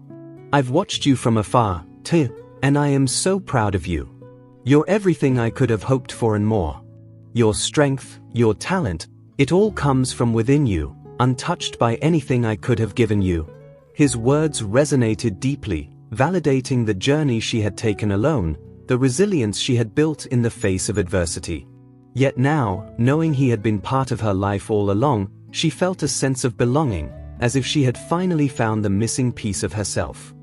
"I've watched you from afar, too, and I am so proud of you. You're everything I could have hoped for and more. Your strength, your talent, it all comes from within you, untouched by anything I could have given you." His words resonated deeply, validating the journey she had taken alone, the resilience she had built in the face of adversity. Yet now, knowing he had been part of her life all along, she felt a sense of belonging, as if she had finally found the missing piece of herself.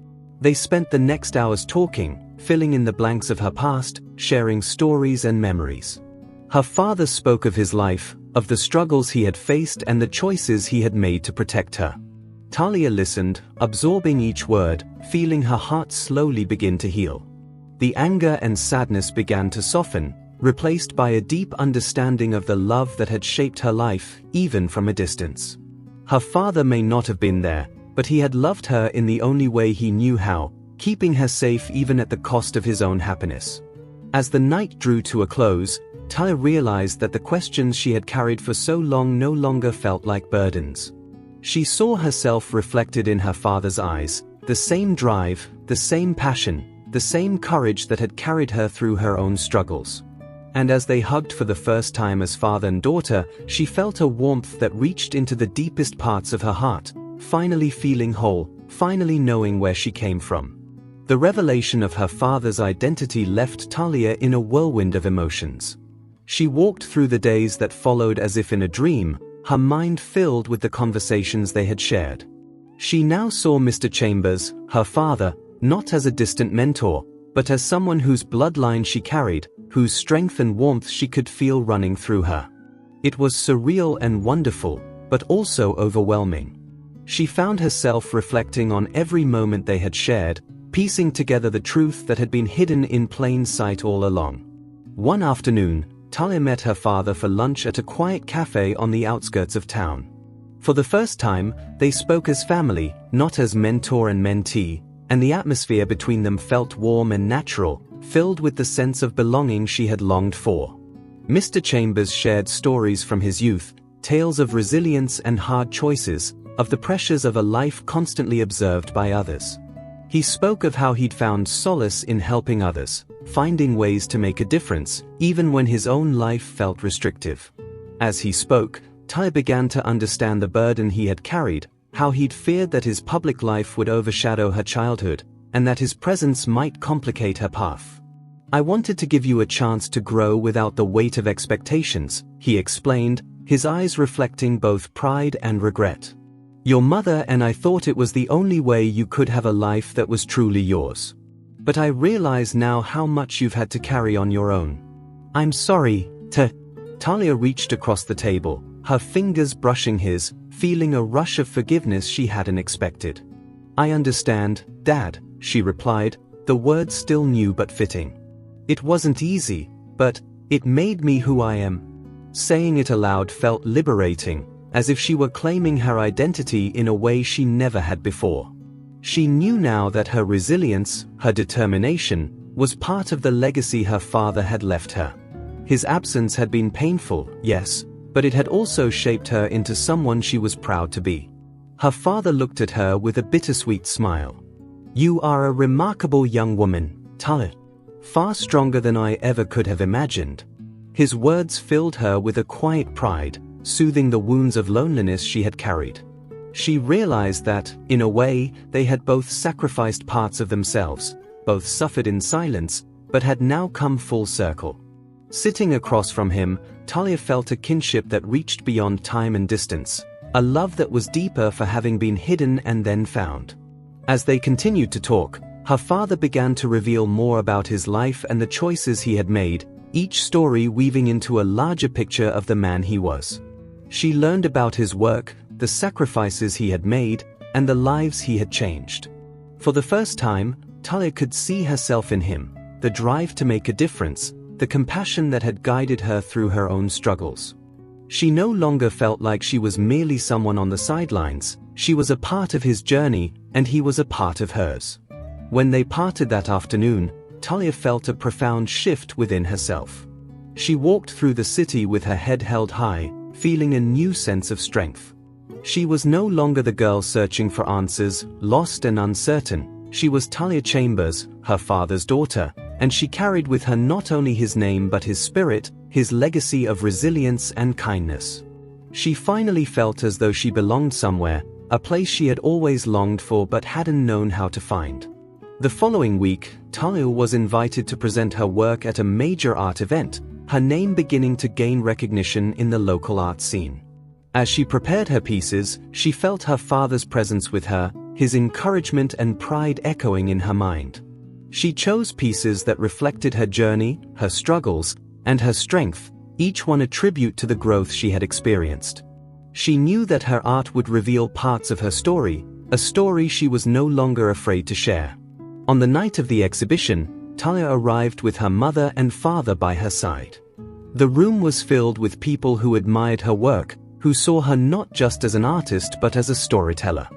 They spent the next hours talking, filling in the blanks of her past, sharing stories and memories. Her father spoke of his life, of the struggles he had faced and the choices he had made to protect her. Talia listened, absorbing each word, feeling her heart slowly begin to heal. The anger and sadness began to soften, replaced by a deep understanding of the love that had shaped her life, even from a distance. Her father may not have been there, but he had loved her in the only way he knew how, keeping her safe even at the cost of his own happiness. As the night drew to a close, Talia realized that the questions she had carried for so long no longer felt like burdens. She saw herself reflected in her father's eyes, the same drive, the same passion, the same courage that had carried her through her own struggles. And as they hugged for the first time as father and daughter, she felt a warmth that reached into the deepest parts of her heart, finally feeling whole, finally knowing where she came from. The revelation of her father's identity left Talia in a whirlwind of emotions. She walked through the days that followed as if in a dream, her mind filled with the conversations they had shared. She now saw Mr. Chambers, her father, not as a distant mentor, but as someone whose bloodline she carried, whose strength and warmth she could feel running through her. It was surreal and wonderful, but also overwhelming. She found herself reflecting on every moment they had shared, piecing together the truth that had been hidden in plain sight all along. One afternoon, Talia met her father for lunch at a quiet cafe on the outskirts of town. For the first time, they spoke as family, not as mentor and mentee, and the atmosphere between them felt warm and natural, filled with the sense of belonging she had longed for. Mr. Chambers shared stories from his youth, tales of resilience and hard choices, of the pressures of a life constantly observed by others. He spoke of how he'd found solace in helping others, finding ways to make a difference, even when his own life felt restrictive. As he spoke, Talia began to understand the burden he had carried, how he'd feared that his public life would overshadow her childhood, and that his presence might complicate her path. "I wanted to give you a chance to grow without the weight of expectations," he explained, his eyes reflecting both pride and regret. "Your mother and I thought it was the only way you could have a life that was truly yours. But I realize now how much you've had to carry on your own. I'm sorry, Talia reached across the table, her fingers brushing his, feeling a rush of forgiveness she hadn't expected. "I understand, Dad," she replied, the words still new but fitting. "It wasn't easy, but it made me who I am." Saying it aloud felt liberating, as if she were claiming her identity in a way she never had before. She knew now that her resilience, her determination, was part of the legacy her father had left her. His absence had been painful, yes, but it had also shaped her into someone she was proud to be. Her father looked at her with a bittersweet smile. "You are a remarkable young woman, Talia. Far stronger than I ever could have imagined." His words filled her with a quiet pride, soothing the wounds of loneliness she had carried. She realized that, in a way, they had both sacrificed parts of themselves, both suffered in silence, but had now come full circle. Sitting across from him, Talia felt a kinship that reached beyond time and distance, a love that was deeper for having been hidden and then found. As they continued to talk, her father began to reveal more about his life and the choices he had made, each story weaving into a larger picture of the man he was. She learned about his work, the sacrifices he had made, and the lives he had changed. For the first time, Talia could see herself in him, the drive to make a difference, the compassion that had guided her through her own struggles. She no longer felt like she was merely someone on the sidelines. She was a part of his journey, and he was a part of hers. When they parted that afternoon, Talia felt a profound shift within herself. She walked through the city with her head held high, feeling a new sense of strength. She was no longer the girl searching for answers, lost and uncertain. She was Talia Chambers, her father's daughter, and she carried with her not only his name but his spirit, his legacy of resilience and kindness. She finally felt as though she belonged somewhere, a place she had always longed for but hadn't known how to find. The following week, Talia was invited to present her work at a major art event, her name beginning to gain recognition in the local art scene. As she prepared her pieces, she felt her father's presence with her, his encouragement and pride echoing in her mind. She chose pieces that reflected her journey, her struggles, and her strength, each one a tribute to the growth she had experienced. She knew that her art would reveal parts of her story, a story she was no longer afraid to share. On the night of the exhibition, Talia arrived with her mother and father by her side. The room was filled with people who admired her work, who saw her not just as an artist but as a storyteller.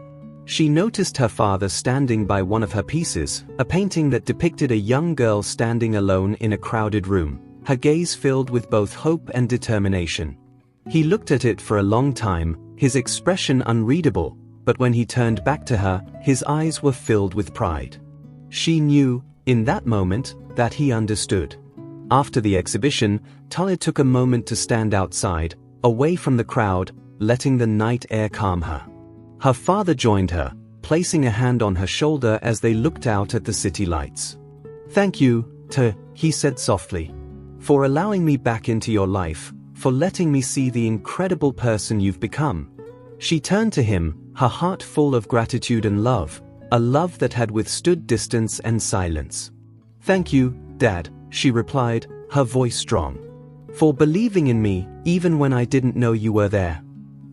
She noticed her father standing by one of her pieces, a painting that depicted a young girl standing alone in a crowded room, her gaze filled with both hope and determination. He looked at it for a long time, his expression unreadable, but when he turned back to her, his eyes were filled with pride. She knew, in that moment, that he understood. After the exhibition, Talia took a moment to stand outside, away from the crowd, letting the night air calm her. Her father joined her, placing a hand on her shoulder as they looked out at the city lights. "Thank you, he said softly, "for allowing me back into your life, for letting me see the incredible person you've become." She turned to him, her heart full of gratitude and love, a love that had withstood distance and silence. "Thank you, Dad," she replied, her voice strong, "for believing in me, even when I didn't know you were there."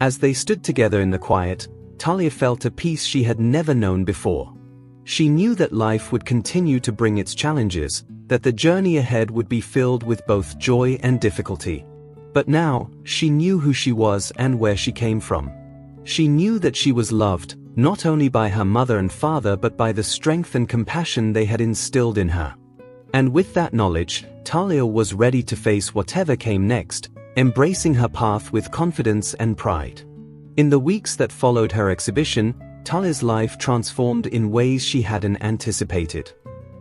As they stood together in the quiet, Talia felt a peace she had never known before. She knew that life would continue to bring its challenges, that the journey ahead would be filled with both joy and difficulty. But now, she knew who she was and where she came from. She knew that she was loved, not only by her mother and father but by the strength and compassion they had instilled in her. And with that knowledge, Talia was ready to face whatever came next, embracing her path with confidence and pride. In the weeks that followed her exhibition, Talia's life transformed in ways she hadn't anticipated.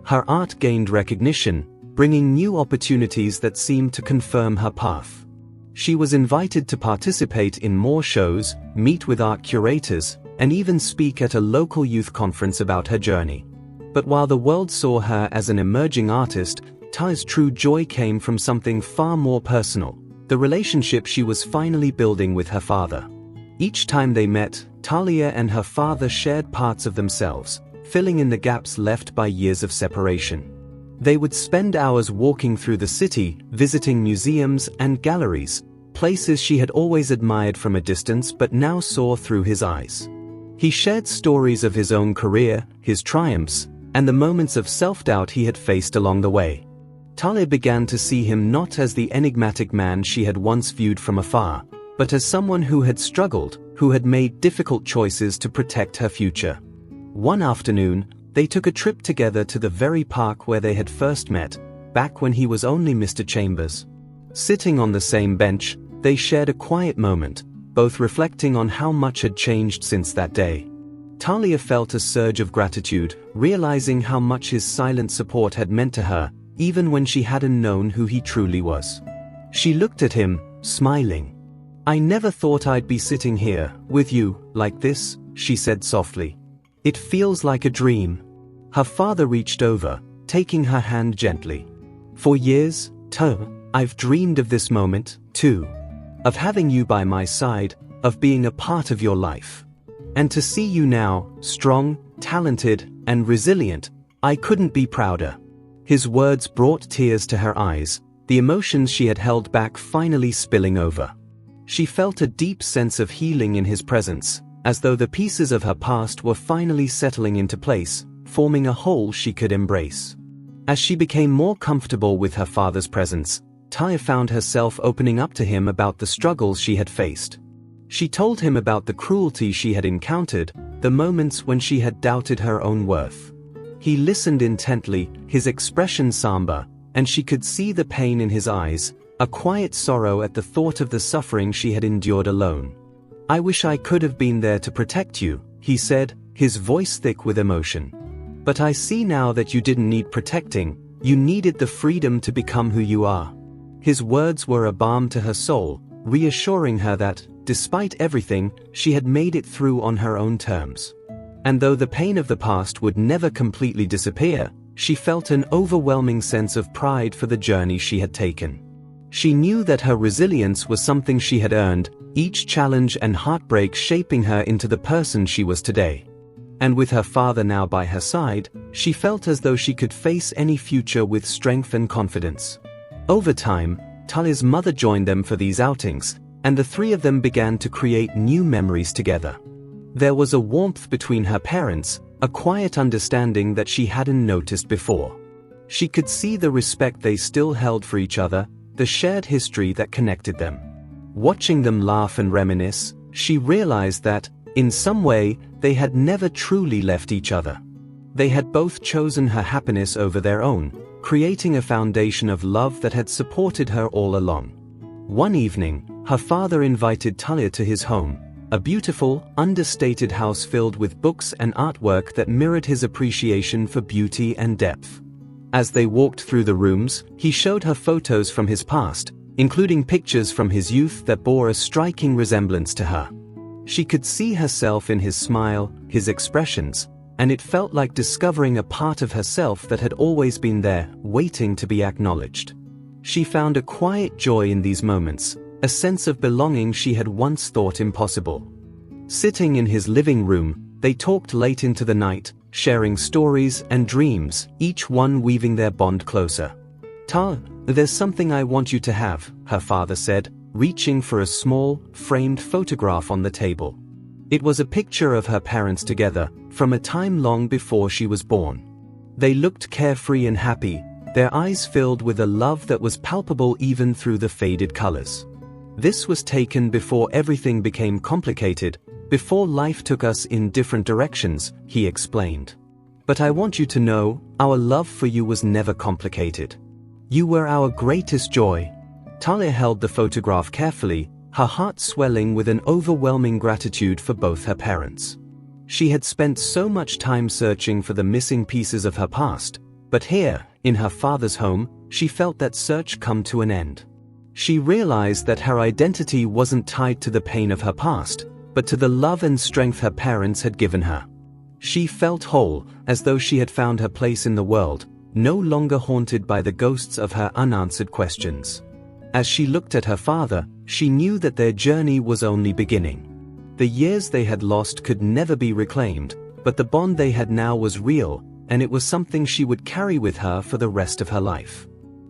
Her art gained recognition, bringing new opportunities that seemed to confirm her path. She was invited to participate in more shows, meet with art curators, and even speak at a local youth conference about her journey. But while the world saw her as an emerging artist, Talia's true joy came from something far more personal, the relationship she was finally building with her father. Each time they met, Talia and her father shared parts of themselves, filling in the gaps left by years of separation. They would spend hours walking through the city, visiting museums and galleries, places she had always admired from a distance but now saw through his eyes. He shared stories of his own career, his triumphs, and the moments of self-doubt he had faced along the way. Talia began to see him not as the enigmatic man she had once viewed from afar, but as someone who had struggled, who had made difficult choices to protect her future. One afternoon, they took a trip together to the very park where they had first met, back when he was only Mr. Chambers. Sitting on the same bench, they shared a quiet moment, both reflecting on how much had changed since that day. Talia felt a surge of gratitude, realizing how much his silent support had meant to her, even when she hadn't known who he truly was. She looked at him, smiling. "I never thought I'd be sitting here, with you, like this," she said softly. "It feels like a dream." Her father reached over, taking her hand gently. "For years, I've dreamed of this moment, too. Of having you by my side, of being a part of your life. And to see you now, strong, talented, and resilient, I couldn't be prouder." His words brought tears to her eyes, the emotions she had held back finally spilling over. She felt a deep sense of healing in his presence, as though the pieces of her past were finally settling into place, forming a whole she could embrace. As she became more comfortable with her father's presence, Talia found herself opening up to him about the struggles she had faced. She told him about the cruelty she had encountered, the moments when she had doubted her own worth. He listened intently, his expression somber, and she could see the pain in his eyes, a quiet sorrow at the thought of the suffering she had endured alone. "I wish I could have been there to protect you," he said, his voice thick with emotion. "But I see now that you didn't need protecting, you needed the freedom to become who you are." His words were a balm to her soul, reassuring her that, despite everything, she had made it through on her own terms. And though the pain of the past would never completely disappear, she felt an overwhelming sense of pride for the journey she had taken. She knew that her resilience was something she had earned, each challenge and heartbreak shaping her into the person she was today. And with her father now by her side, she felt as though she could face any future with strength and confidence. Over time, Talia's mother joined them for these outings, and the three of them began to create new memories together. There was a warmth between her parents, a quiet understanding that she hadn't noticed before. She could see the respect they still held for each other, the shared history that connected them. Watching them laugh and reminisce, she realized that, in some way, they had never truly left each other. They had both chosen her happiness over their own, creating a foundation of love that had supported her all along. One evening, her father invited Talia to his home, a beautiful, understated house filled with books and artwork that mirrored his appreciation for beauty and depth. As they walked through the rooms, he showed her photos from his past, including pictures from his youth that bore a striking resemblance to her. She could see herself in his smile, his expressions, and it felt like discovering a part of herself that had always been there, waiting to be acknowledged. She found a quiet joy in these moments, a sense of belonging she had once thought impossible. Sitting in his living room, they talked late into the night, sharing stories and dreams, each one weaving their bond closer. "Talia, there's something I want you to have," her father said, reaching for a small, framed photograph on the table. It was a picture of her parents together, from a time long before she was born. They looked carefree and happy, their eyes filled with a love that was palpable even through the faded colors. This was taken before everything became complicated, before life took us in different directions, he explained. "But I want you to know, our love for you was never complicated. You were our greatest joy." Talia held the photograph carefully, her heart swelling with an overwhelming gratitude for both her parents. She had spent so much time searching for the missing pieces of her past, but here, in her father's home, she felt that search come to an end. She realized that her identity wasn't tied to the pain of her past, but to the love and strength her parents had given her. She felt whole, as though she had found her place in the world, no longer haunted by the ghosts of her unanswered questions. As she looked at her father, she knew that their journey was only beginning. The years they had lost could never be reclaimed, but the bond they had now was real, and it was something she would carry with her for the rest of her life.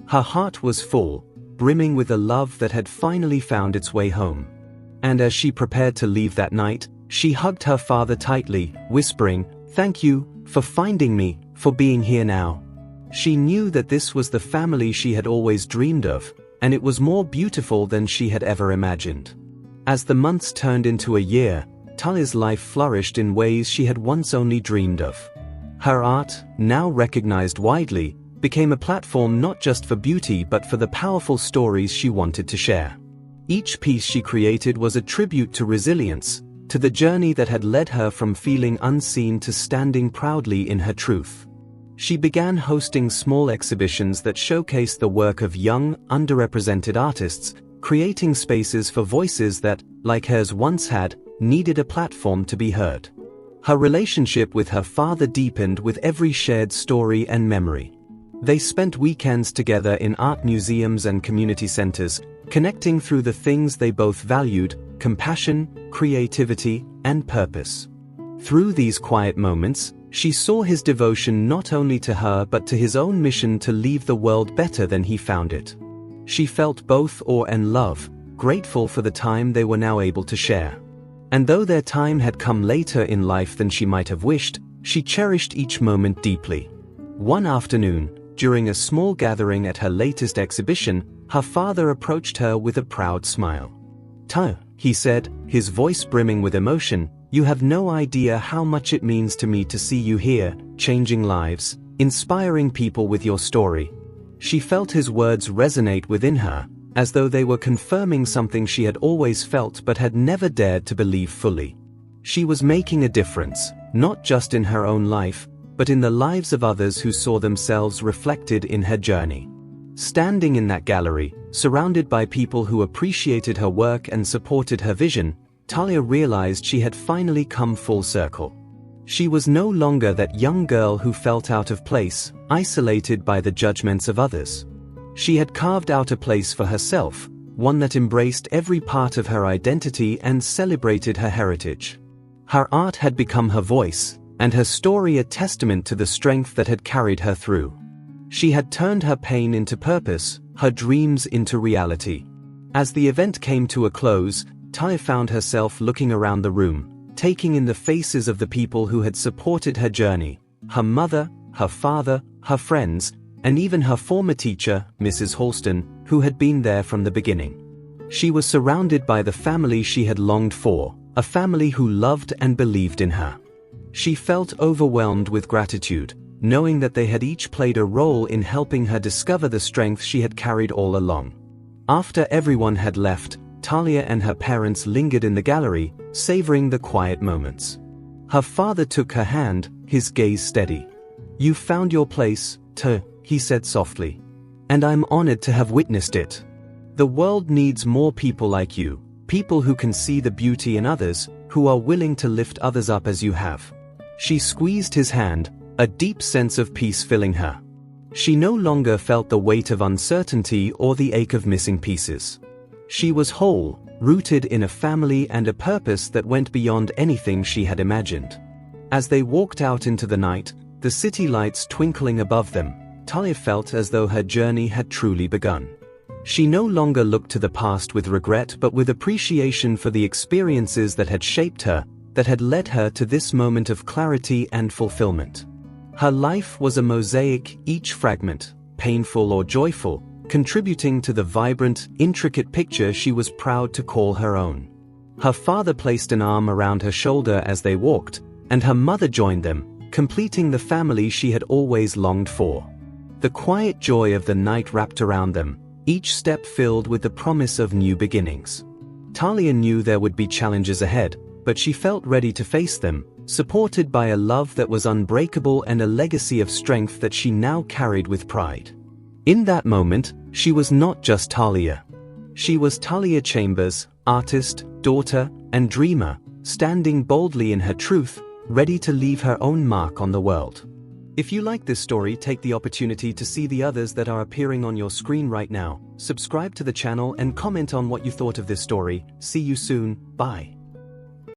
Her heart was full, brimming with a love that had finally found its way home. And as she prepared to leave that night, She hugged her father tightly, whispering, "Thank you for finding me, for being here now." She knew that this was the family she had always dreamed of, and it was more beautiful than she had ever imagined. As the months turned into a year, Talia's life flourished in ways she had once only dreamed of. Her art, now recognized widely, became a platform not just for beauty but for the powerful stories she wanted to share. Each piece she created was a tribute to resilience, to the journey that had led her from feeling unseen to standing proudly in her truth. She began hosting small exhibitions that showcased the work of young, underrepresented artists, creating spaces for voices that, like hers once had, needed a platform to be heard. Her relationship with her father deepened with every shared story and memory. They spent weekends together in art museums and community centers, connecting through the things they both valued: compassion, creativity, and purpose. Through these quiet moments, she saw his devotion not only to her but to his own mission to leave the world better than he found it. She felt both awe and love, grateful for the time they were now able to share. And though their time had come later in life than she might have wished, she cherished each moment deeply. One afternoon, during a small gathering at her latest exhibition, her father approached her with a proud smile. "Ta," he said, his voice brimming with emotion, "you have no idea how much it means to me to see you here, changing lives, inspiring people with your story." She felt his words resonate within her, as though they were confirming something she had always felt but had never dared to believe fully. She was making a difference, not just in her own life, but in the lives of others who saw themselves reflected in her journey. Standing in that gallery, surrounded by people who appreciated her work and supported her vision, Talia realized she had finally come full circle. She was no longer that young girl who felt out of place, isolated by the judgments of others. She had carved out a place for herself, one that embraced every part of her identity and celebrated her heritage. Her art had become her voice, and her story a testament to the strength that had carried her through. She had turned her pain into purpose, her dreams into reality. As the event came to a close, Talia found herself looking around the room, taking in the faces of the people who had supported her journey: her mother, her father, her friends, and even her former teacher, Mrs. Halston, who had been there from the beginning. She was surrounded by the family she had longed for, a family who loved and believed in her. She felt overwhelmed with gratitude, knowing that they had each played a role in helping her discover the strength she had carried all along. After everyone had left, Talia and her parents lingered in the gallery, savoring the quiet moments. Her father took her hand, his gaze steady. "You found your place, Ta," he said softly. "And I'm honored to have witnessed it. The world needs more people like you, people who can see the beauty in others, who are willing to lift others up as you have." She squeezed his hand, a deep sense of peace filling her. She no longer felt the weight of uncertainty or the ache of missing pieces. She was whole, rooted in a family and a purpose that went beyond anything she had imagined. As they walked out into the night, the city lights twinkling above them, Talia felt as though her journey had truly begun. She no longer looked to the past with regret but with appreciation for the experiences that had shaped her, that had led her to this moment of clarity and fulfillment. Her life was a mosaic, each fragment, painful or joyful, contributing to the vibrant, intricate picture she was proud to call her own. Her father placed an arm around her shoulder as they walked, and her mother joined them, completing the family she had always longed for. The quiet joy of the night wrapped around them, each step filled with the promise of new beginnings. Talia knew there would be challenges ahead, but she felt ready to face them, supported by a love that was unbreakable and a legacy of strength that she now carried with pride. In that moment, she was not just Talia. She was Talia Chambers, artist, daughter, and dreamer, standing boldly in her truth, ready to leave her own mark on the world. If you like this story, take the opportunity to see the others that are appearing on your screen right now. Subscribe to the channel and comment on what you thought of this story. See you soon. Bye.